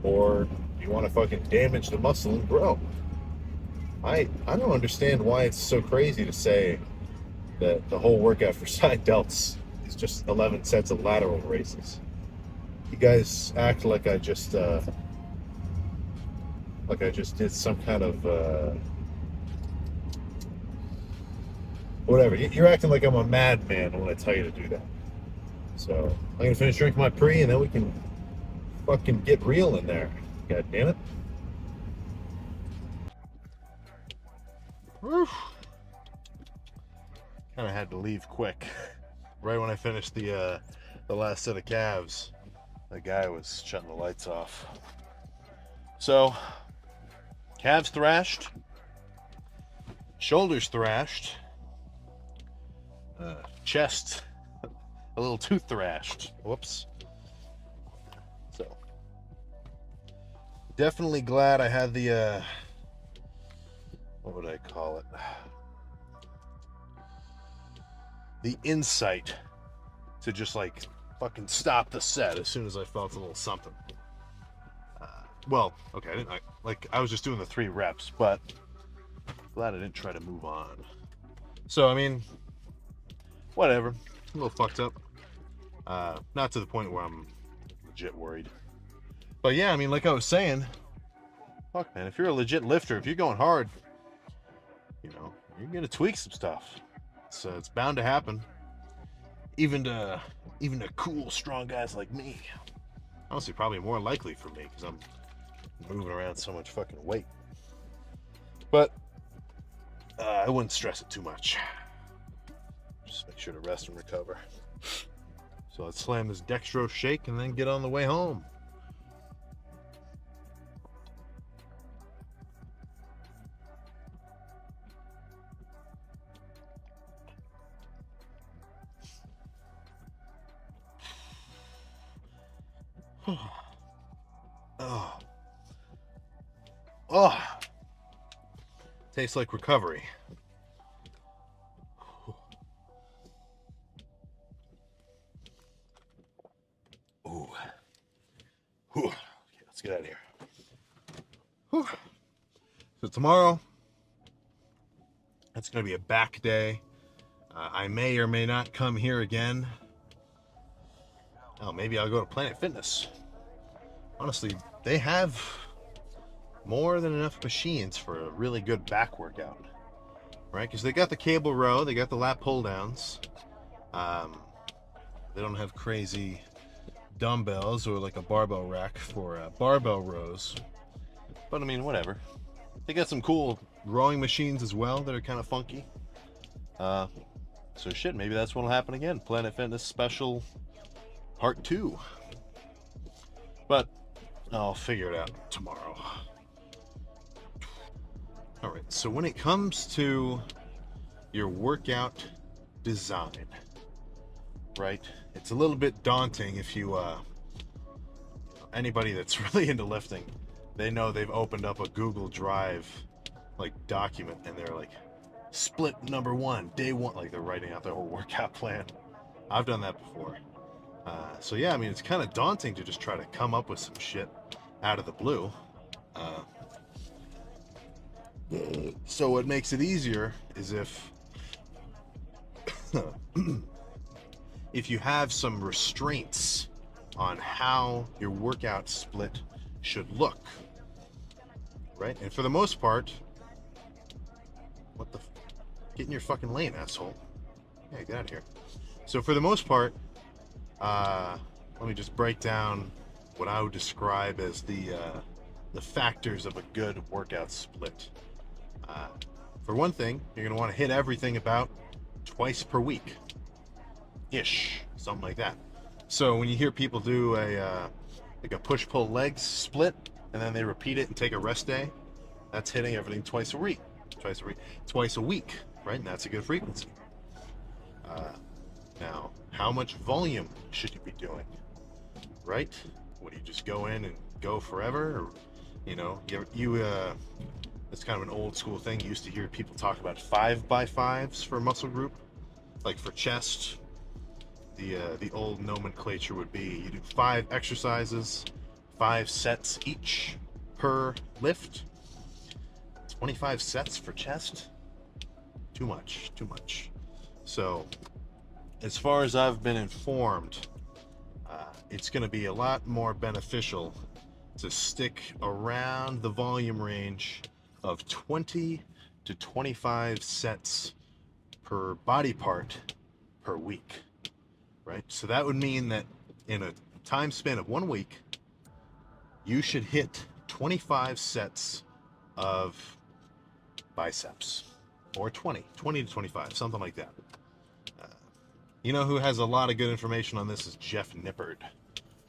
Or do you want to fucking damage the muscle and grow? I don't understand why it's so crazy to say that the whole workout for side delts is just 11 sets of lateral raises. You guys act like I just did some kind of Whatever. You're acting like I'm a madman when I tell you to do that. So I'm gonna finish drinking my pre, and then we can fucking get real in there. God damn it. Kind of had to leave quick. Right when I finished the last set of calves, the guy was shutting the lights off. So, calves thrashed, shoulders thrashed, chest a little too thrashed. Whoops. So, definitely glad I had the what would I call it? The insight to just like fucking stop the set as soon as I felt a little something. Well, okay, I was just doing the 3 reps, but glad I didn't try to move on. So I mean, whatever. A little fucked up. Not to the point where I'm legit worried. But yeah, I mean, like I was saying, fuck man, if you're a legit lifter, if you're going hard, you know, you're gonna tweak some stuff. So it's bound to happen. Even to cool, strong guys like me. Honestly, probably more likely for me because I'm moving around so much fucking weight. But I wouldn't stress it too much. Just make sure to rest and recover. So let's slam this dextrose shake and then get on the way home. Oh. Oh. Tastes like recovery. Ooh. Okay, let's get out of here. Whew. So tomorrow, it's going to be a back day. I may or may not come here again. Oh, maybe I'll go to Planet Fitness. Honestly, they have more than enough machines for a really good back workout, right? Because they got the cable row, they got the lat pull downs. They don't have crazy dumbbells or like a barbell rack for barbell rows. But I mean, whatever. They got some cool rowing machines as well that are kind of funky. So shit, maybe that's what'll happen again. Planet Fitness Special Part 2. But I'll figure it out tomorrow. Alright, so when it comes to your workout design, right, it's a little bit daunting if you, anybody that's really into lifting, they know they've opened up a Google Drive, like, document, and they're like, split number 1, day 1, like they're writing out their whole workout plan. I've done that before. So yeah, I mean, it's kind of daunting to just try to come up with some shit out of the blue. So what makes it easier is if if you have some restraints on how your workout split should look, right? And for the most part, get in your fucking lane, asshole. Yeah, get out of here. So for the most part, let me just break down what I would describe as the factors of a good workout split. For one thing, you're going to want to hit everything about twice per week ish, something like that. So when you hear people do like a push-pull legs split and then they repeat it and take a rest day, that's hitting everything twice a week, right? And that's a good frequency. Now, how much volume should you be doing, right? Would you just go in and go forever, or you know, it's kind of an old school thing. You used to hear people talk about 5x5s for a muscle group, like for chest. The old nomenclature would be you do 5 exercises, 5 sets each per lift. 25 sets for chest? Too much. So, as far as I've been informed, it's going to be a lot more beneficial to stick around the volume range of 20 to 25 sets per body part per week, right? So that would mean that in a time span of 1 week, you should hit 25 sets of biceps, or 20 to 25, something like that. You know who has a lot of good information on this is Jeff Nippard.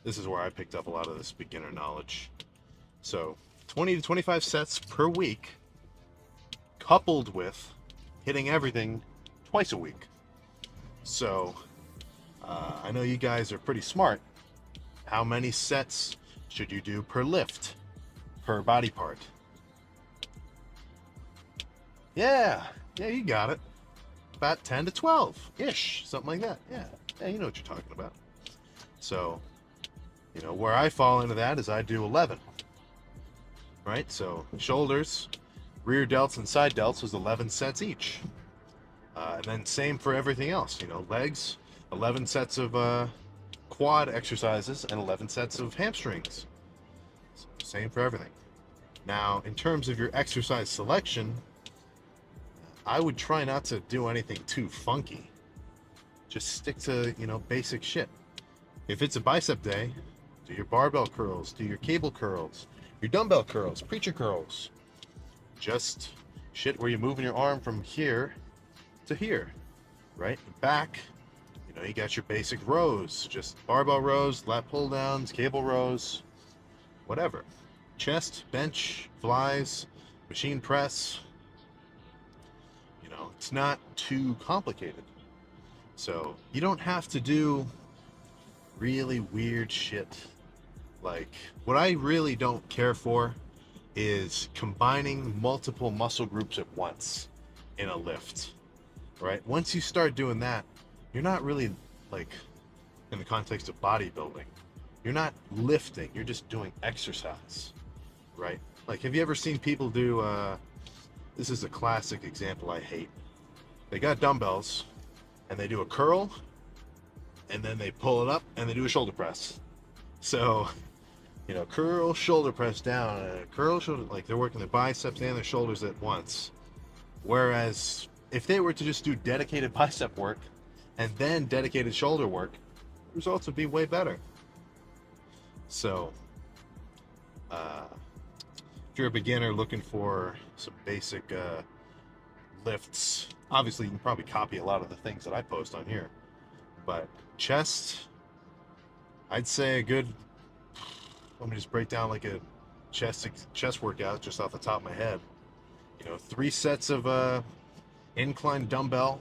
This is where I picked up a lot of this beginner knowledge. So 20 to 25 sets per week, coupled with hitting everything twice a week. So I know you guys are pretty smart. How many sets should you do per lift, per body part? Yeah, you got it. About 10 to 12-ish, something like that. Yeah, you know what you're talking about. So, where I fall into that is I do 11. Right? So, shoulders, rear delts, and side delts was 11 sets each. And then same for everything else. Legs, 11 sets of quad exercises and 11 sets of hamstrings. So, same for everything. Now, in terms of your exercise selection, I would try not to do anything too funky. Just stick to, basic shit. If it's a bicep day, do your barbell curls, do your cable curls, your dumbbell curls, preacher curls. Just shit where you're moving your arm from here to here, right? Back, you got your basic rows, just barbell rows, lat pull downs, cable rows, whatever. Chest, bench, flies, machine press. It's not too complicated. So you don't have to do really weird shit. Like, what I really don't care for is combining multiple muscle groups at once in a lift, right? Once you start doing that, you're not really, like, in the context of bodybuilding, you're not lifting, you're just doing exercise, right? Like, have you ever seen people do, this is a classic example I hate. They got dumbbells, and they do a curl, and then they pull it up, and they do a shoulder press. So, curl, shoulder press down, curl, shoulder, like they're working their biceps and their shoulders at once. Whereas, if they were to just do dedicated bicep work, and then dedicated shoulder work, the results would be way better. So, if you're a beginner looking for some basic lifts, obviously you can probably copy a lot of the things that I post on here. But chest, I'd say a good, let me just break down like a chest workout just off the top of my head. 3 sets of incline dumbbell,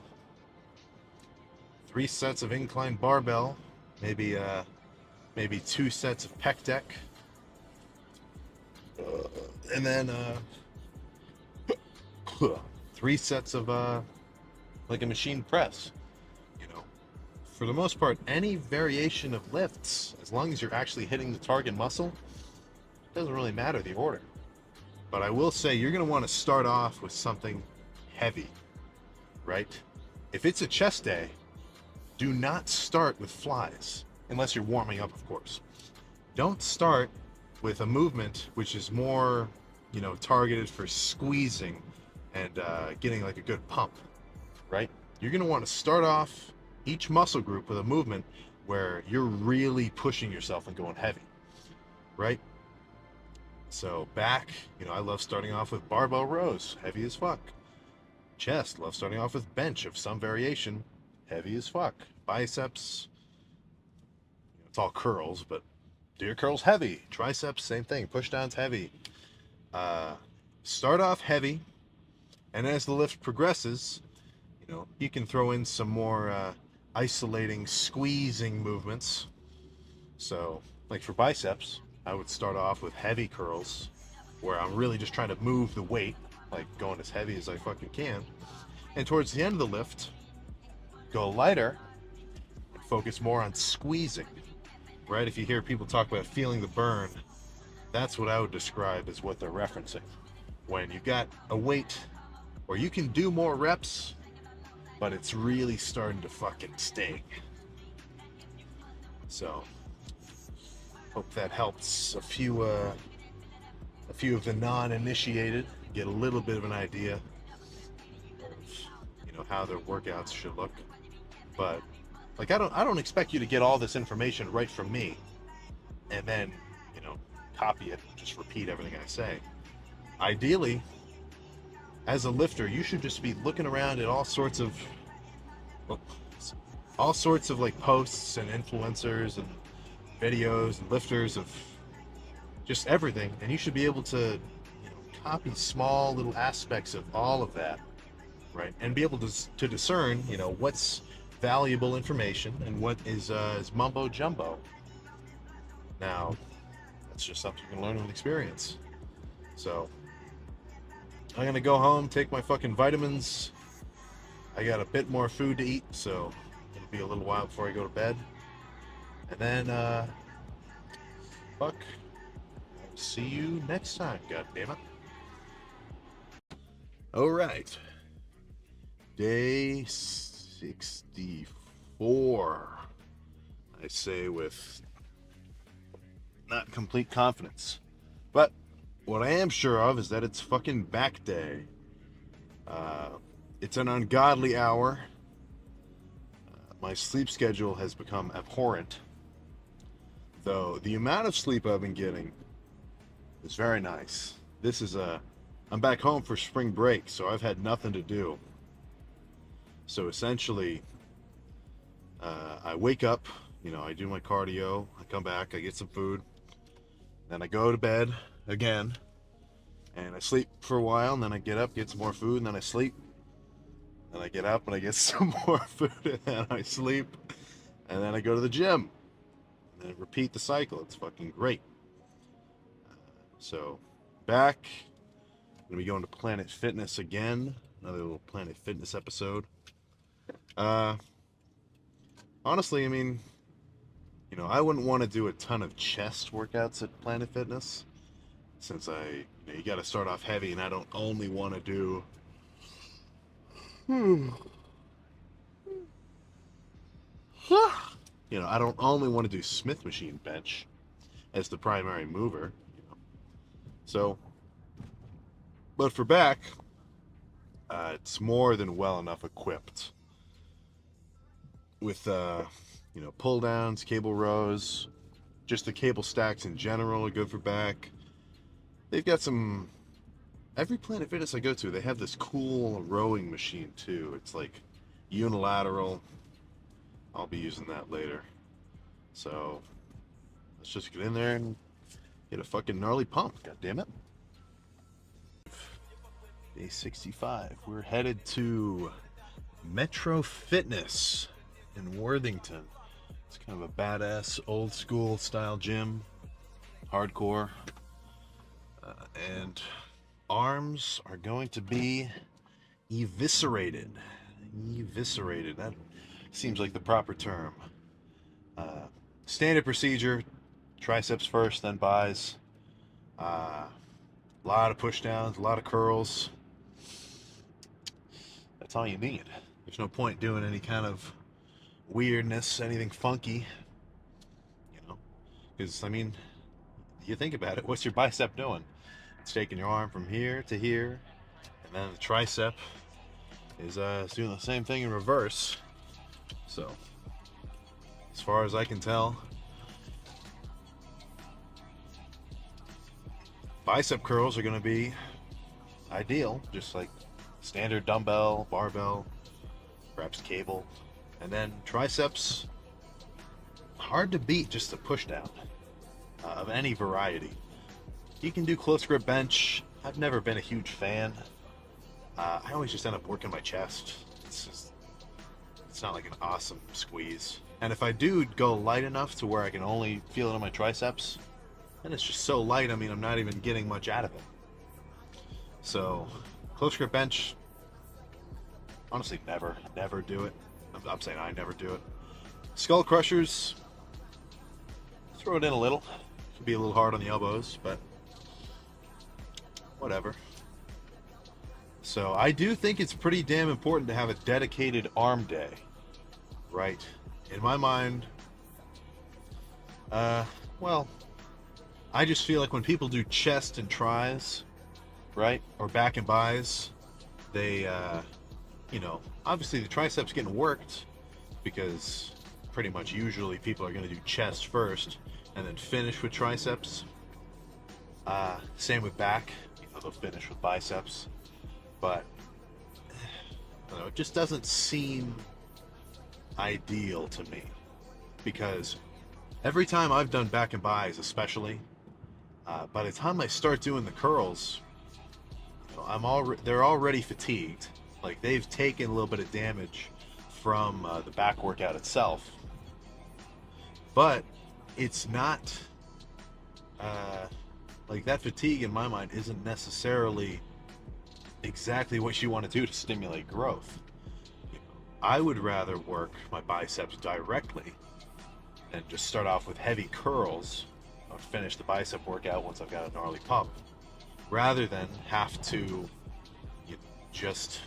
3 sets of incline barbell, maybe 2 sets of pec deck, and then 3 sets of like a machine press. For the most part, any variation of lifts, as long as you're actually hitting the target muscle, it doesn't really matter the order. But I will say you're going to want to start off with something heavy, right? If it's a chest day, do not start with flies, unless you're warming up, of course. Don't start with a movement which is more, targeted for squeezing and getting like a good pump, right? You're going to want to start off each muscle group with a movement where you're really pushing yourself and going heavy, right? So back, I love starting off with barbell rows, heavy as fuck. Chest, love starting off with bench of some variation, heavy as fuck. Biceps, it's all curls, but do your curls heavy. Triceps, same thing, push downs heavy. Start off heavy, and as the lift progresses, you can throw in some more isolating, squeezing movements. So, like for biceps, I would start off with heavy curls, where I'm really just trying to move the weight, like going as heavy as I fucking can. And towards the end of the lift, go lighter and focus more on squeezing, right? If you hear people talk about feeling the burn, that's what I would describe as what they're referencing. When you've got a weight where you can do more reps, but it's really starting to fucking sting. So, hope that helps a few of the non-initiated get a little bit of an idea of, how their workouts should look. But like, I don't expect you to get all this information right from me and then, copy it, just repeat everything I say. Ideally, as a lifter, you should just be looking around at all sorts of like posts and influencers and videos and lifters of just everything, and you should be able to copy small little aspects of all of that, right? And be able to discern what's valuable information and what is mumbo jumbo. Now, that's just something you can learn with experience. So I'm gonna go home, take my fucking vitamins. I got a bit more food to eat, so it'll be a little while before I go to bed. And then see you next time, goddammit. Alright. Day 64. I say with not complete confidence. But what I am sure of is that it's fucking back day. It's an ungodly hour. My sleep schedule has become abhorrent. Though the amount of sleep I've been getting is very nice. I'm back home for spring break, so I've had nothing to do. So essentially, I wake up, I do my cardio, I come back, I get some food, then I go to bed again, and I sleep for a while, and then I get up, get some more food, and then I sleep. Then I get up and I get some more food, and then I sleep, and then I go to the gym, and then repeat the cycle. It's fucking great. So, back. I'm going to be going to Planet Fitness again. Another little Planet Fitness episode. Honestly, I mean, I wouldn't want to do a ton of chest workouts at Planet Fitness, since you got to start off heavy, and I don't only want to do I don't only want to do Smith machine bench as the primary mover. So, but for back, it's more than well enough equipped with pull downs, cable rows, just the cable stacks in general are good for back. They've got every Planet Fitness I go to, they have this cool rowing machine too. It's like unilateral. I'll be using that later. So let's just get in there and get a fucking gnarly pump, god damn it. Day 65. We're headed to Metro Fitness in Worthington. It's kind of a badass old school style gym, hardcore, and arms are going to be eviscerated. That seems like the proper term. Standard procedure: triceps first, then buys. A lot of push downs, a lot of curls. That's all you need. There's no point doing any kind of weirdness, anything funky, because you think about it, what's your bicep doing? It's taking your arm from here to here, and then the tricep is doing the same thing in reverse. So, as far as I can tell, bicep curls are going to be ideal, just like standard dumbbell, barbell, perhaps cable. And then triceps, hard to beat just a push down of any variety. You can do close grip bench. I've never been a huge fan. I always just end up working my chest. It's not like an awesome squeeze. And if I do go light enough to where I can only feel it on my triceps, then it's just so light, I'm not even getting much out of it. So, close grip bench, honestly, never do it. I'm saying I never do it. Skull crushers, throw it in a little. Could be a little hard on the elbows, but whatever. So I do think it's pretty damn important to have a dedicated arm day, right? In my mind, well, I just feel like when people do chest and tries, right, or back and buys, they you know, obviously the triceps getting worked because pretty much usually people are going to do chest first and then finish with triceps. Same with back, you know, they'll finish with biceps, but I don't know, it just doesn't seem ideal to me because every time I've done back and bis, especially, by the time I start doing the curls, you know, they're already fatigued. Like they've taken a little bit of damage from the back workout itself, but it's not like that fatigue in my mind isn't necessarily exactly what you want to do to stimulate growth. You know, I would rather work my biceps directly and just start off with heavy curls or finish the bicep workout once I've got a gnarly pump, rather than have to, you know, just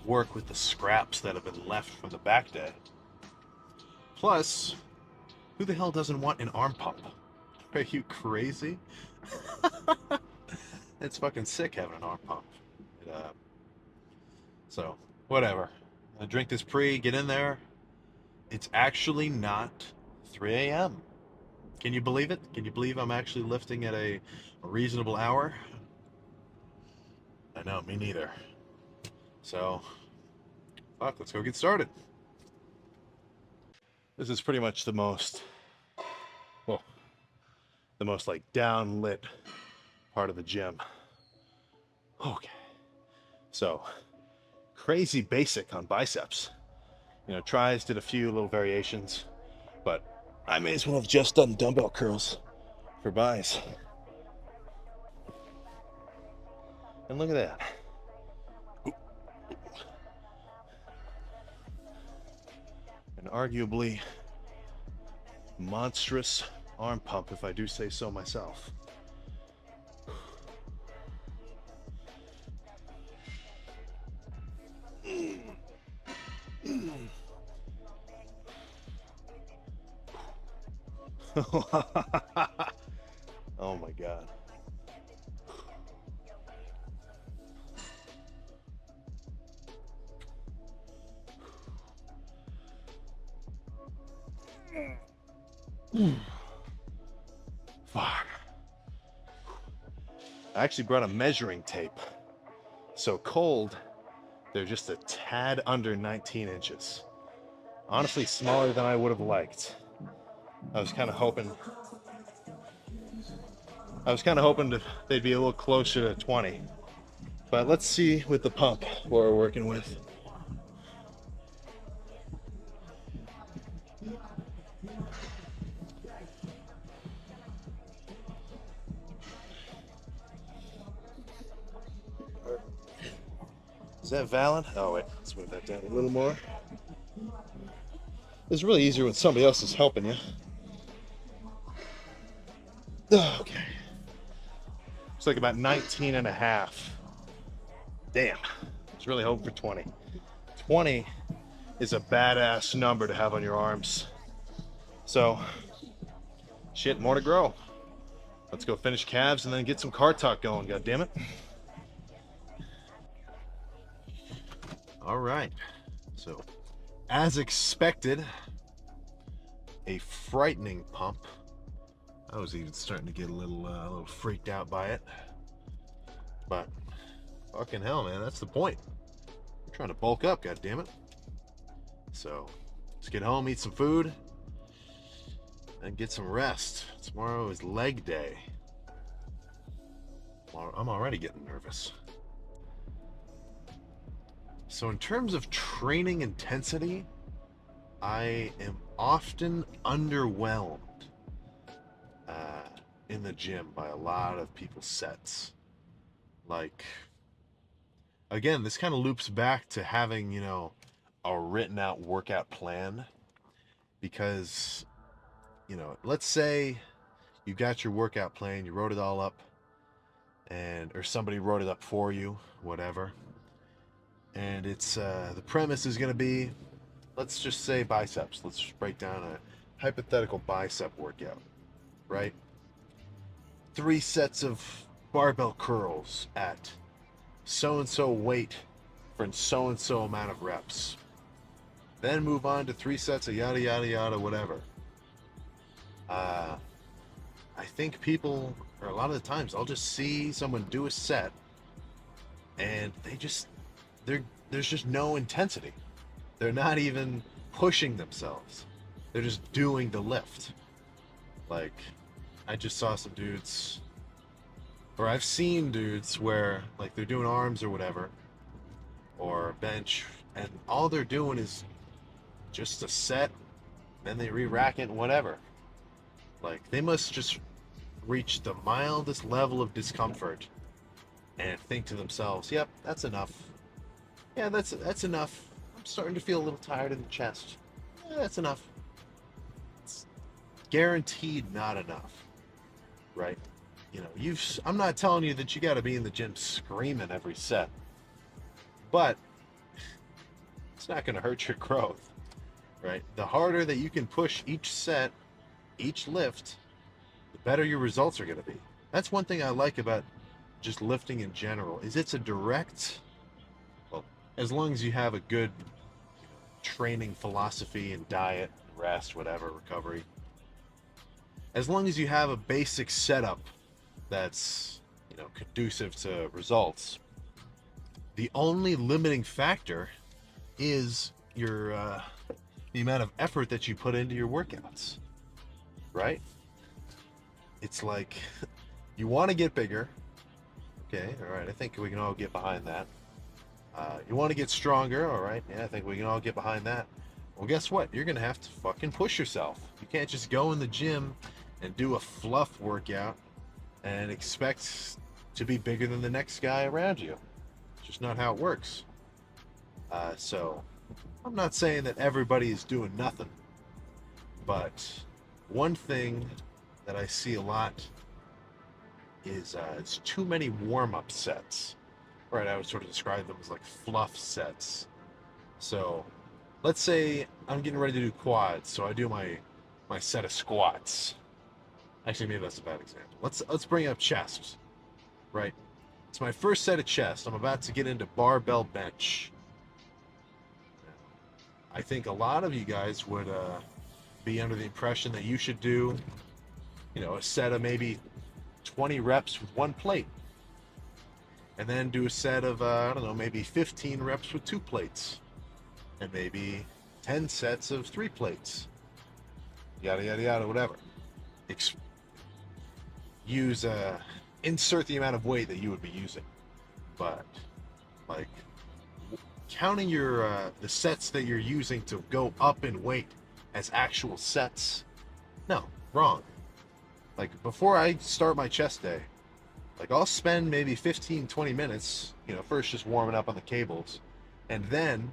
work with the scraps that have been left from the back day. Plus, who the hell doesn't want an arm pump? Are you crazy? It's fucking sick having an arm pump. So, whatever. I drink this pre, get in there. It's actually not 3 a.m. Can you believe it? Can you believe I'm actually lifting at a reasonable hour? I know, me neither. So, fuck, let's go get started. This is pretty much the most, well, the most like downlit part of the gym. Okay. So, crazy basic on biceps. You know, tries, did a few little variations, but I may as well have just done dumbbell curls for bis. And look at that. An arguably monstrous arm pump, if I do say so myself. Oh my god. Fuck. I actually brought a measuring tape. So cold, they're just a tad under 19 inches. Honestly, smaller than I would have liked. I was kind of hoping they'd be a little closer to 20. But let's see with the pump what we're working with. Is that valid? Oh wait, let's move that down a little more. It's really easier when somebody else is helping you. Okay. It's like about 19 and a half. Damn. I was really hoping for 20. 20 is a badass number to have on your arms. So, shit, more to grow. Let's go finish calves and then get some car talk going, goddammit. All right. So, as expected, a frightening pump. I was even starting to get a little freaked out by it. But fucking hell, man, that's the point. We're trying to bulk up, goddammit. So, let's get home, eat some food, and get some rest. Tomorrow is leg day. I'm already getting nervous. So in terms of training intensity, I am often underwhelmed in the gym by a lot of people's sets. Like, again, this kind of loops back to having, you know, a written out workout plan. Because, you know, let's say you got your workout plan, you wrote it all up, or somebody wrote it up for you, whatever. And it's the premise is going to be, let's just say biceps. Let's just break down a hypothetical bicep workout, right? 3 sets of barbell curls at so-and-so weight for so and so amount of reps. Then move on to 3 sets of yada yada yada, whatever. I think people, or a lot of the times, I'll just see someone do a set, and there's just no intensity. They're not even pushing themselves. They're just doing the lift. Like, I just saw some dudes, or I've seen dudes where, like, they're doing arms or whatever, or bench, and all they're doing is just a set, then they re-rack it and whatever. Like, they must just reach the mildest level of discomfort and think to themselves, yep, that's enough. Yeah, that's enough. I'm starting to feel a little tired in the chest. Yeah, that's enough. It's guaranteed not enough, right? You know, I'm not telling you that you got to be in the gym screaming every set, but it's not going to hurt your growth, right? The harder that you can push each set, each lift, the better your results are going to be. That's one thing I like about just lifting in general, is it's a direct, well, as long as you have a good training philosophy and diet, rest, whatever, recovery, as long as you have a basic setup that's, conducive to results, the only limiting factor is your the amount of effort that you put into your workouts, right? It's like, you want to get bigger. Okay, all right, I think we can all get behind that. You want to get stronger, all right, yeah, I think we can all get behind that. Well, guess what? You're going to have to fucking push yourself. You can't just go in the gym and do a fluff workout and expect to be bigger than the next guy around you. It's just not how it works. So, I'm not saying that everybody is doing nothing, but one thing that I see a lot is it's too many warm-up sets. Right, I would sort of describe them as like fluff sets. So, let's say I'm getting ready to do quads, so I do my set of squats. Actually, maybe that's a bad example. Let's bring up chest, right? It's my first set of chest. I'm about to get into barbell bench. I think a lot of you guys would be under the impression that you should do, a set of maybe 20 reps with one plate. And then do a set of, maybe 15 reps with 2 plates. And maybe 10 sets of 3 plates. Yada, yada, yada, whatever. Insert the amount of weight that you would be using. But, like, counting the sets that you're using to go up in weight as actual sets, no, wrong. Like, before I start my chest day, like, I'll spend maybe 15, 20 minutes, first just warming up on the cables. And then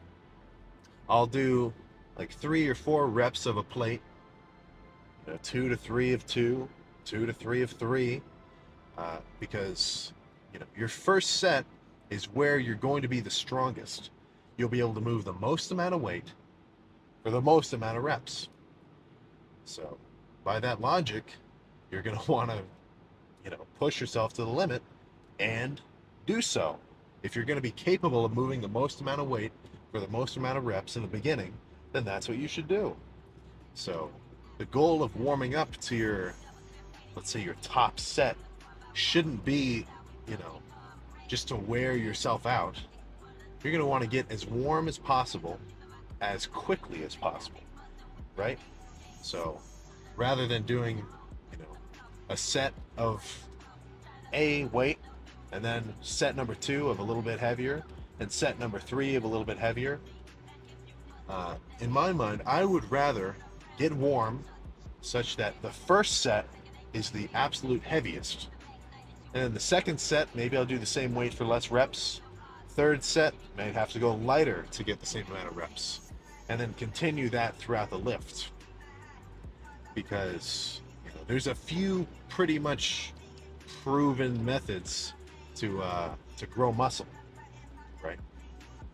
I'll do like 3 or 4 reps of a plate, 2 to 3 of 2, 2 to 3 of 3, because, your first set is where you're going to be the strongest. You'll be able to move the most amount of weight for the most amount of reps. So, by that logic, you're going to want to push yourself to the limit and do so. If you're going to be capable of moving the most amount of weight for the most amount of reps in the beginning, then that's what you should do. So the goal of warming up to your, let's say, your top set shouldn't be, just to wear yourself out. You're going to want to get as warm as possible, as quickly as possible, right? So rather than doing, a set of A weight, and then set number 2 of a little bit heavier, and set number 3 of a little bit heavier, in my mind, I would rather get warm such that the first set is the absolute heaviest. And then the second set, maybe I'll do the same weight for less reps. Third set, may have to go lighter to get the same amount of reps. And then continue that throughout the lift. Because there's a few pretty much proven methods to grow muscle, right?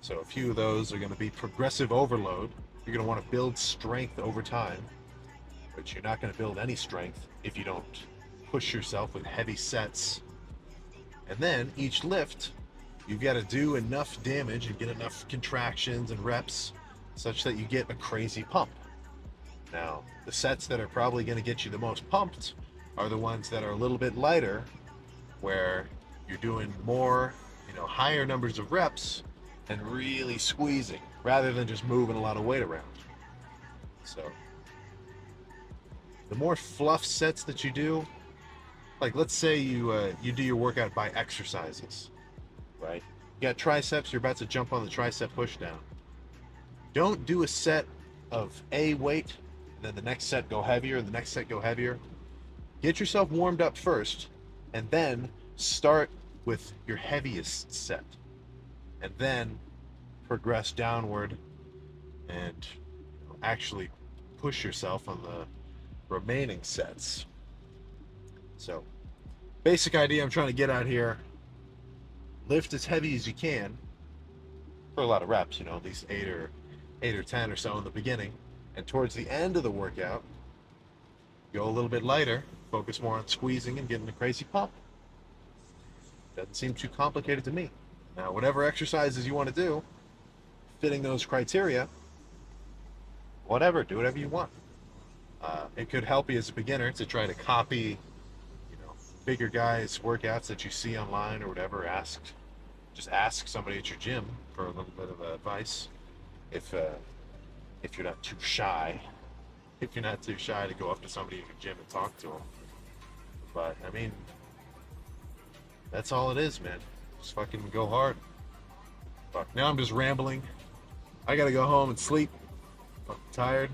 So a few of those are going to be progressive overload. You're going to want to build strength over time, but you're not going to build any strength if you don't push yourself with heavy sets. And then each lift, You've got to do enough damage and get enough contractions and reps such that you get a crazy pump. Now, the sets that are probably going to get you the most pumped are the ones that are a little bit lighter, where you're doing more, higher numbers of reps and really squeezing rather than just moving a lot of weight around. So, the more fluff sets that you do, like let's say you do your workout by exercises, right? You got triceps, you're about to jump on the tricep push down. Don't do a set of a weight, and then the next set go heavier, and the next set go heavier. Get yourself warmed up first, and then start with your heaviest set, and then progress downward and actually push yourself on the remaining sets. So, basic idea I'm trying to get out here: lift as heavy as you can for a lot of reps, at least 8 or 10 or so in the beginning, and towards the end of the workout, go a little bit lighter, focus more on squeezing and getting a crazy pump. Doesn't seem too complicated to me. Now, whatever exercises you want to do, fitting those criteria, whatever, do whatever you want. It could help you as a beginner to try to copy, bigger guys' workouts that you see online or whatever. Just ask somebody at your gym for a little bit of advice. If you're not too shy, to go up to somebody at your gym and talk to them. But I mean, that's all it is, man. Just fucking go hard. Fuck. Now I'm just rambling. I gotta go home and sleep. I'm tired.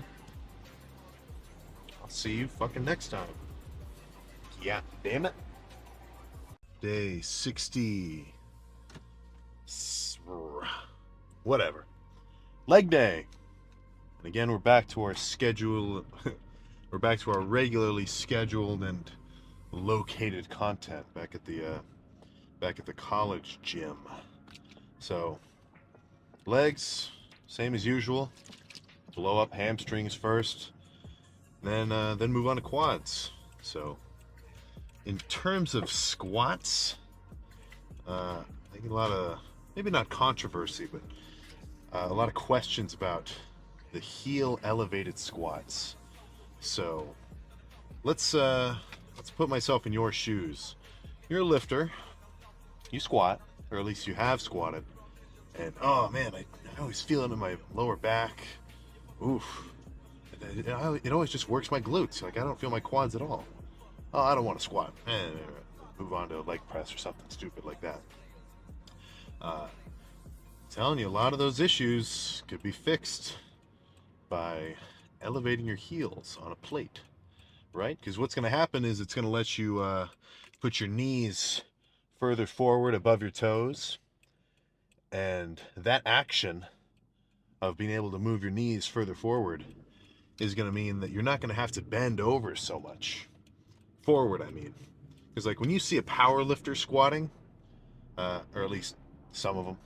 I'll see you fucking next time. Yeah, damn it. Day 60. Whatever. Leg day. And again, we're back to our schedule. We're back to our regularly scheduled and located content back at the college gym. So, legs, same as usual. Blow up hamstrings first, then move on to quads. So, in terms of squats, I think a lot of, maybe not controversy, but a lot of questions about the heel elevated squats. So let's put myself in your shoes. You're a lifter, you squat, or at least you have squatted, and oh man, I always feel it in my lower back. Oof. It always just works my glutes. Like I don't feel my quads at all. Oh, I don't want to squat. Move on to a leg press or something stupid like that. Telling you, a lot of those issues could be fixed by elevating your heels on a plate, right? Because what's going to happen is it's going to let you put your knees further forward above your toes, and that action of being able to move your knees further forward is going to mean that you're not going to have to bend over so much. Forward, I mean. Because like when you see a power lifter squatting, or at least some of them,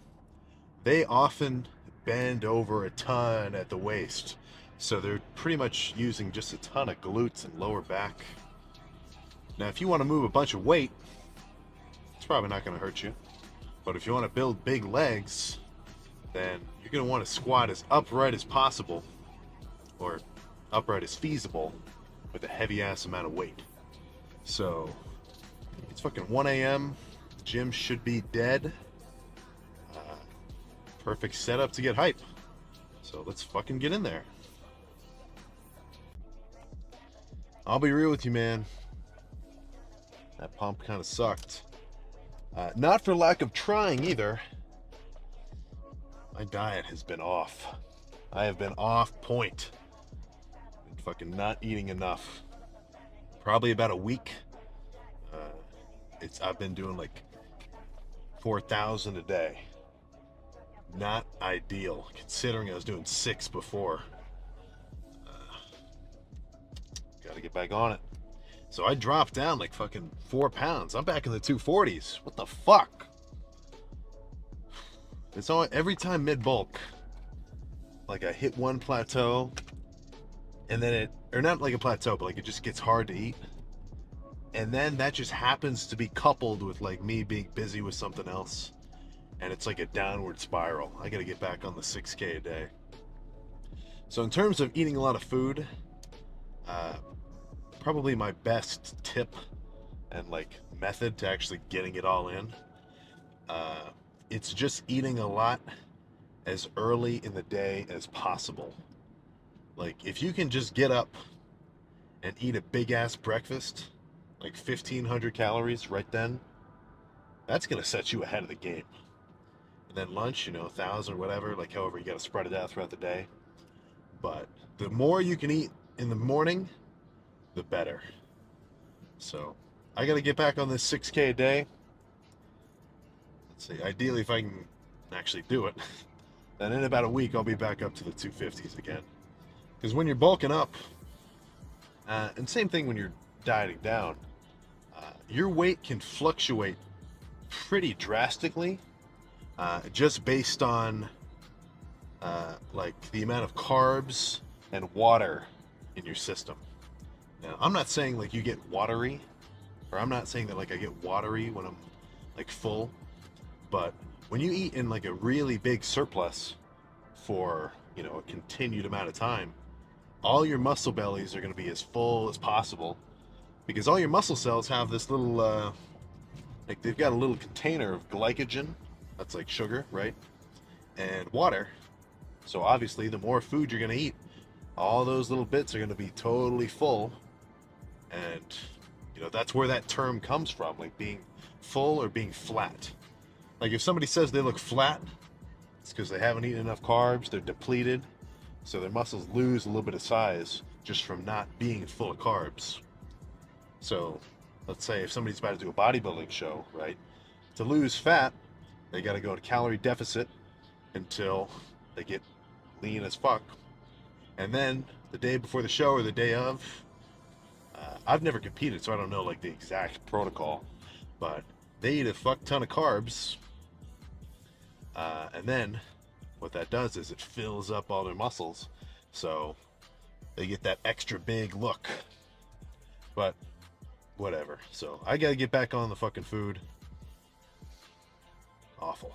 they often bend over a ton at the waist. So they're pretty much using just a ton of glutes and lower back. Now, if you want to move a bunch of weight, it's probably not going to hurt you. But if you want to build big legs, then you're going to want to squat as upright as possible, or upright as feasible, with a heavy ass amount of weight. So it's fucking 1 a.m. The gym should be dead. Perfect setup to get hype. So let's fucking get in there. I'll be real with you, man. That pump kind of sucked. Not for lack of trying either. My diet has been off. I have been off point. Been fucking not eating enough. Probably about a week. I've been doing like 4,000 a day. Not ideal, considering I was doing 6 before. Gotta get back on it. So I dropped down like fucking 4 pounds. I'm back in the 240s. What the fuck? It's all every time mid bulk. Like I hit one plateau, and then or not like a plateau, but like it just gets hard to eat. And then that just happens to be coupled with like me being busy with something else. and it's like a downward spiral. I gotta get back on the 6K a day. So in terms of eating a lot of food, uh, probably my best tip and like method to actually getting it all in, uh, it's just eating a lot as early in the day as possible. Like if you can just get up and eat a big ass breakfast, like 1,500 calories right then, that's gonna set you ahead of the game. And then lunch, 1,000 or whatever, like however you gotta spread it out throughout the day. But the more you can eat in the morning, the better. So I gotta get back on this 6K a day. Let's see, ideally if I can actually do it, then in about a week I'll be back up to the 250s again. Because when you're bulking up, and same thing when you're dieting down, your weight can fluctuate pretty drastically, just based on like the amount of carbs and water in your system. Now, I'm not saying like you get watery, or I'm not saying that like I get watery when I'm like full, but when you eat in like a really big surplus for, a continued amount of time, all your muscle bellies are going to be as full as possible, because all your muscle cells have this little like they've got a little container of glycogen, that's like sugar, right, and water. So obviously the more food you're going to eat, all those little bits are going to be totally full. And that's where that term comes from, like being full or being flat. Like if somebody says they look flat, it's because they haven't eaten enough carbs, they're depleted, so their muscles lose a little bit of size just from not being full of carbs. So let's say if somebody's about to do a bodybuilding show, right, to lose fat, they got to go to calorie deficit until they get lean as fuck. And then the day before the show or the day of, I've never competed, so I don't know like the exact protocol, but they eat a fuck ton of carbs, and then what that does is it fills up all their muscles, so they get that extra big look. But whatever. So I gotta get back on the fucking food. Awful.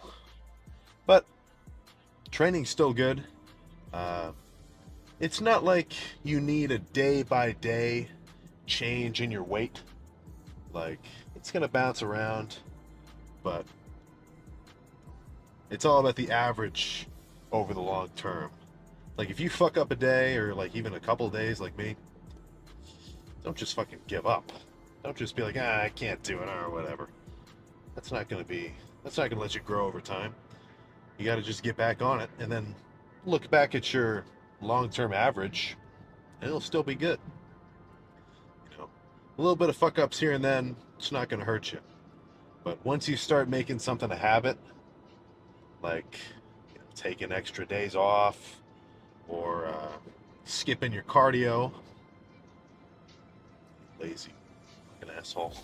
But training's still good. It's not like you need a day by day change in your weight. Like it's gonna bounce around, but it's all about the average over the long term. Like if you fuck up a day or like even a couple of days like me, don't just fucking give up. Don't just be like, I can't do it or whatever. That's not gonna let you grow over time. You gotta just get back on it and then look back at your long-term average and it'll still be good. A little bit of fuck ups here and then, it's not gonna hurt you. But once you start making something a habit, like taking extra days off or skipping your cardio, lazy fucking asshole.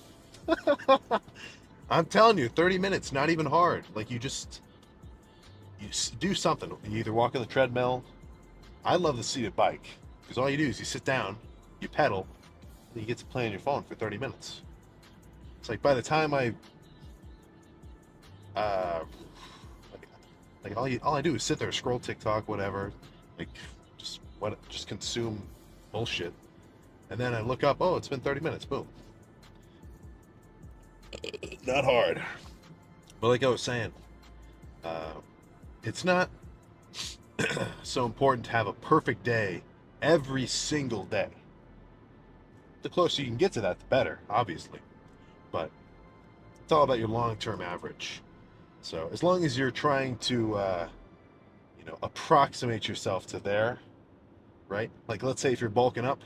I'm telling you, 30 minutes, not even hard. Like you do something. You either walk on the treadmill. I love the seated bike because all you do is you sit down, you pedal, and you get to play on your phone for 30 minutes. It's like by the time all I do is sit there, scroll TikTok, whatever, like just consume bullshit, and then I look up, oh, it's been 30 minutes, boom. Not hard, but like I was saying, it's not so important to have a perfect day every single day. The closer you can get to that, the better, obviously, but it's all about your long-term average. So as long as you're trying to approximate yourself to there, right? Like let's say if you're bulking up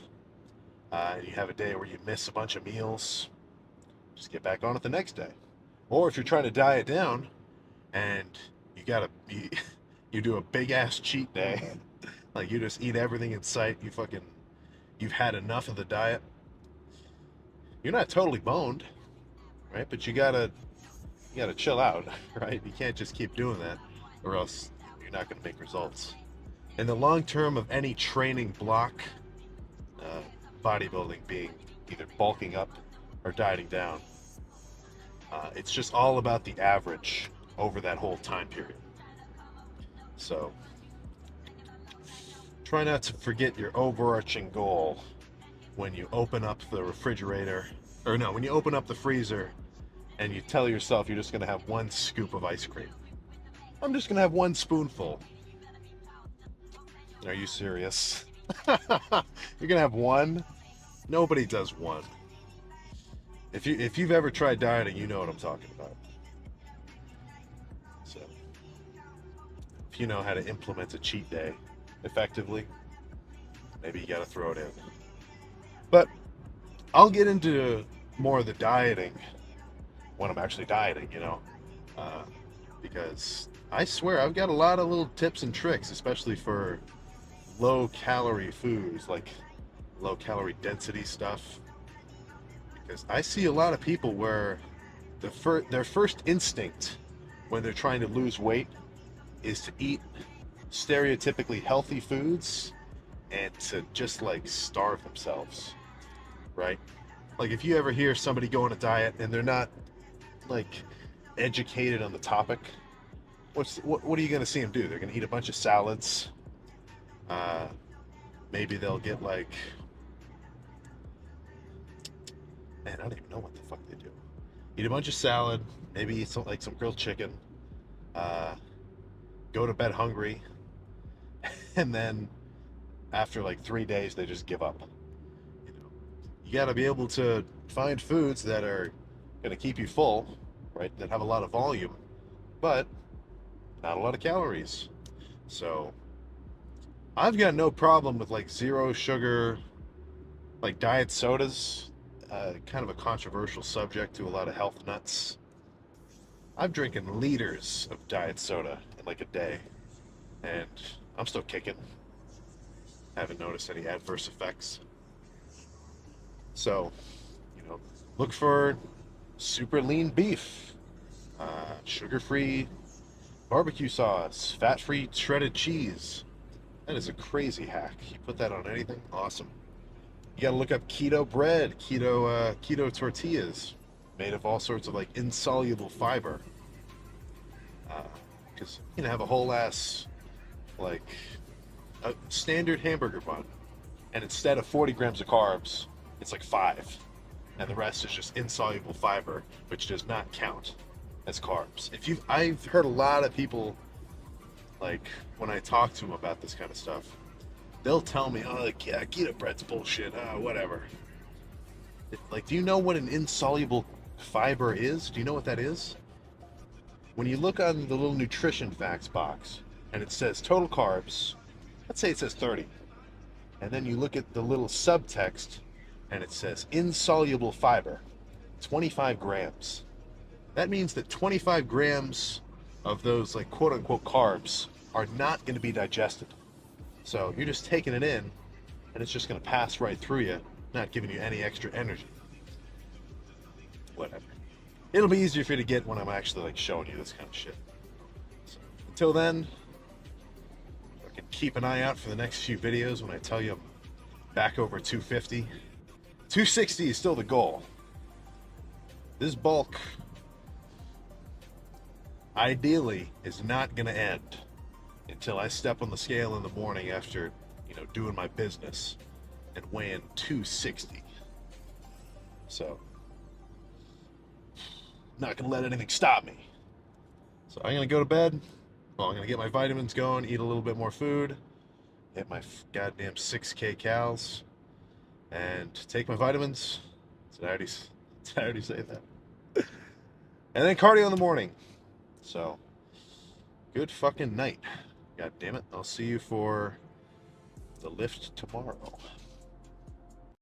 and you have a day where you miss a bunch of meals, just get back on it the next day. Or if you're trying to diet down and you do a big ass cheat day, like you just eat everything in sight, you've had enough of the diet. You're not totally boned, right? But you gotta chill out, right? You can't just keep doing that, or else you're not gonna make results. In the long term of any training block, bodybuilding being either bulking up or dieting down, it's just all about the average. over that whole time period. So try not to forget your overarching goal when you open up the refrigerator, or no, when you open up the freezer and you tell yourself you're just going to have one scoop of ice cream. I'm just going to have one spoonful. Are you serious? You're going to have one? Nobody does one. If you've ever tried dieting, you know what I'm talking about. So, if you know how to implement a cheat day effectively, maybe you got to throw it in. But I'll get into more of the dieting when I'm actually dieting, because I swear I've got a lot of little tips and tricks, especially for low calorie foods, like low calorie density stuff. Because I see a lot of people where their first instinct when they're trying to lose weight is to eat stereotypically healthy foods and to just like starve themselves, right? Like if you ever hear somebody go on a diet and they're not like educated on the topic, what are you going to see them do? They're going to eat a bunch of salads. Maybe they'll get like, man, I don't even know what the fuck they do. Eat a bunch of salad, maybe eat some grilled chicken, go to bed hungry, and then after like 3 days they just give up. You got to be able to find foods that are going to keep you full, right? That have a lot of volume, but not a lot of calories. So I've got no problem with like zero sugar, like diet sodas. Kind of a controversial subject to a lot of health nuts. I'm drinking liters of diet soda in like a day, and I'm still kicking. Haven't noticed any adverse effects. So, look for super lean beef, sugar-free barbecue sauce, fat-free shredded cheese. That is a crazy hack. You put that on anything, awesome. You gotta look up keto bread, keto tortillas, made of all sorts of like insoluble fiber. Because you can have a whole ass, like a standard hamburger bun, and instead of 40 grams of carbs, it's like 5, and the rest is just insoluble fiber, which does not count as carbs. I've heard a lot of people, like when I talk to them about this kind of stuff, they'll tell me, oh, like, yeah, keto bread's bullshit, whatever. Like, do you know what an insoluble fiber is? Do you know what that is? When you look on the little nutrition facts box and it says total carbs, let's say it says 30, and then you look at the little subtext and it says insoluble fiber, 25 grams. That means that 25 grams of those like quote unquote carbs are not going to be digested. So you're just taking it in and it's just going to pass right through you, not giving you any extra energy. Whatever. It'll be easier for you to get when I'm actually like showing you this kind of shit. So, until then, I can keep an eye out for the next few videos when I tell you I'm back over 250. 260 is still the goal. This bulk, ideally, is not going to end until I step on the scale in the morning after, doing my business and weighing 260. So, not going to let anything stop me. So I'm going to go to bed. Well, I'm going to get my vitamins going, eat a little bit more food, hit my goddamn 6K cals, and take my vitamins. Did I already say that? And then cardio in the morning. So, good fucking night. God damn it. I'll see you for the lift tomorrow.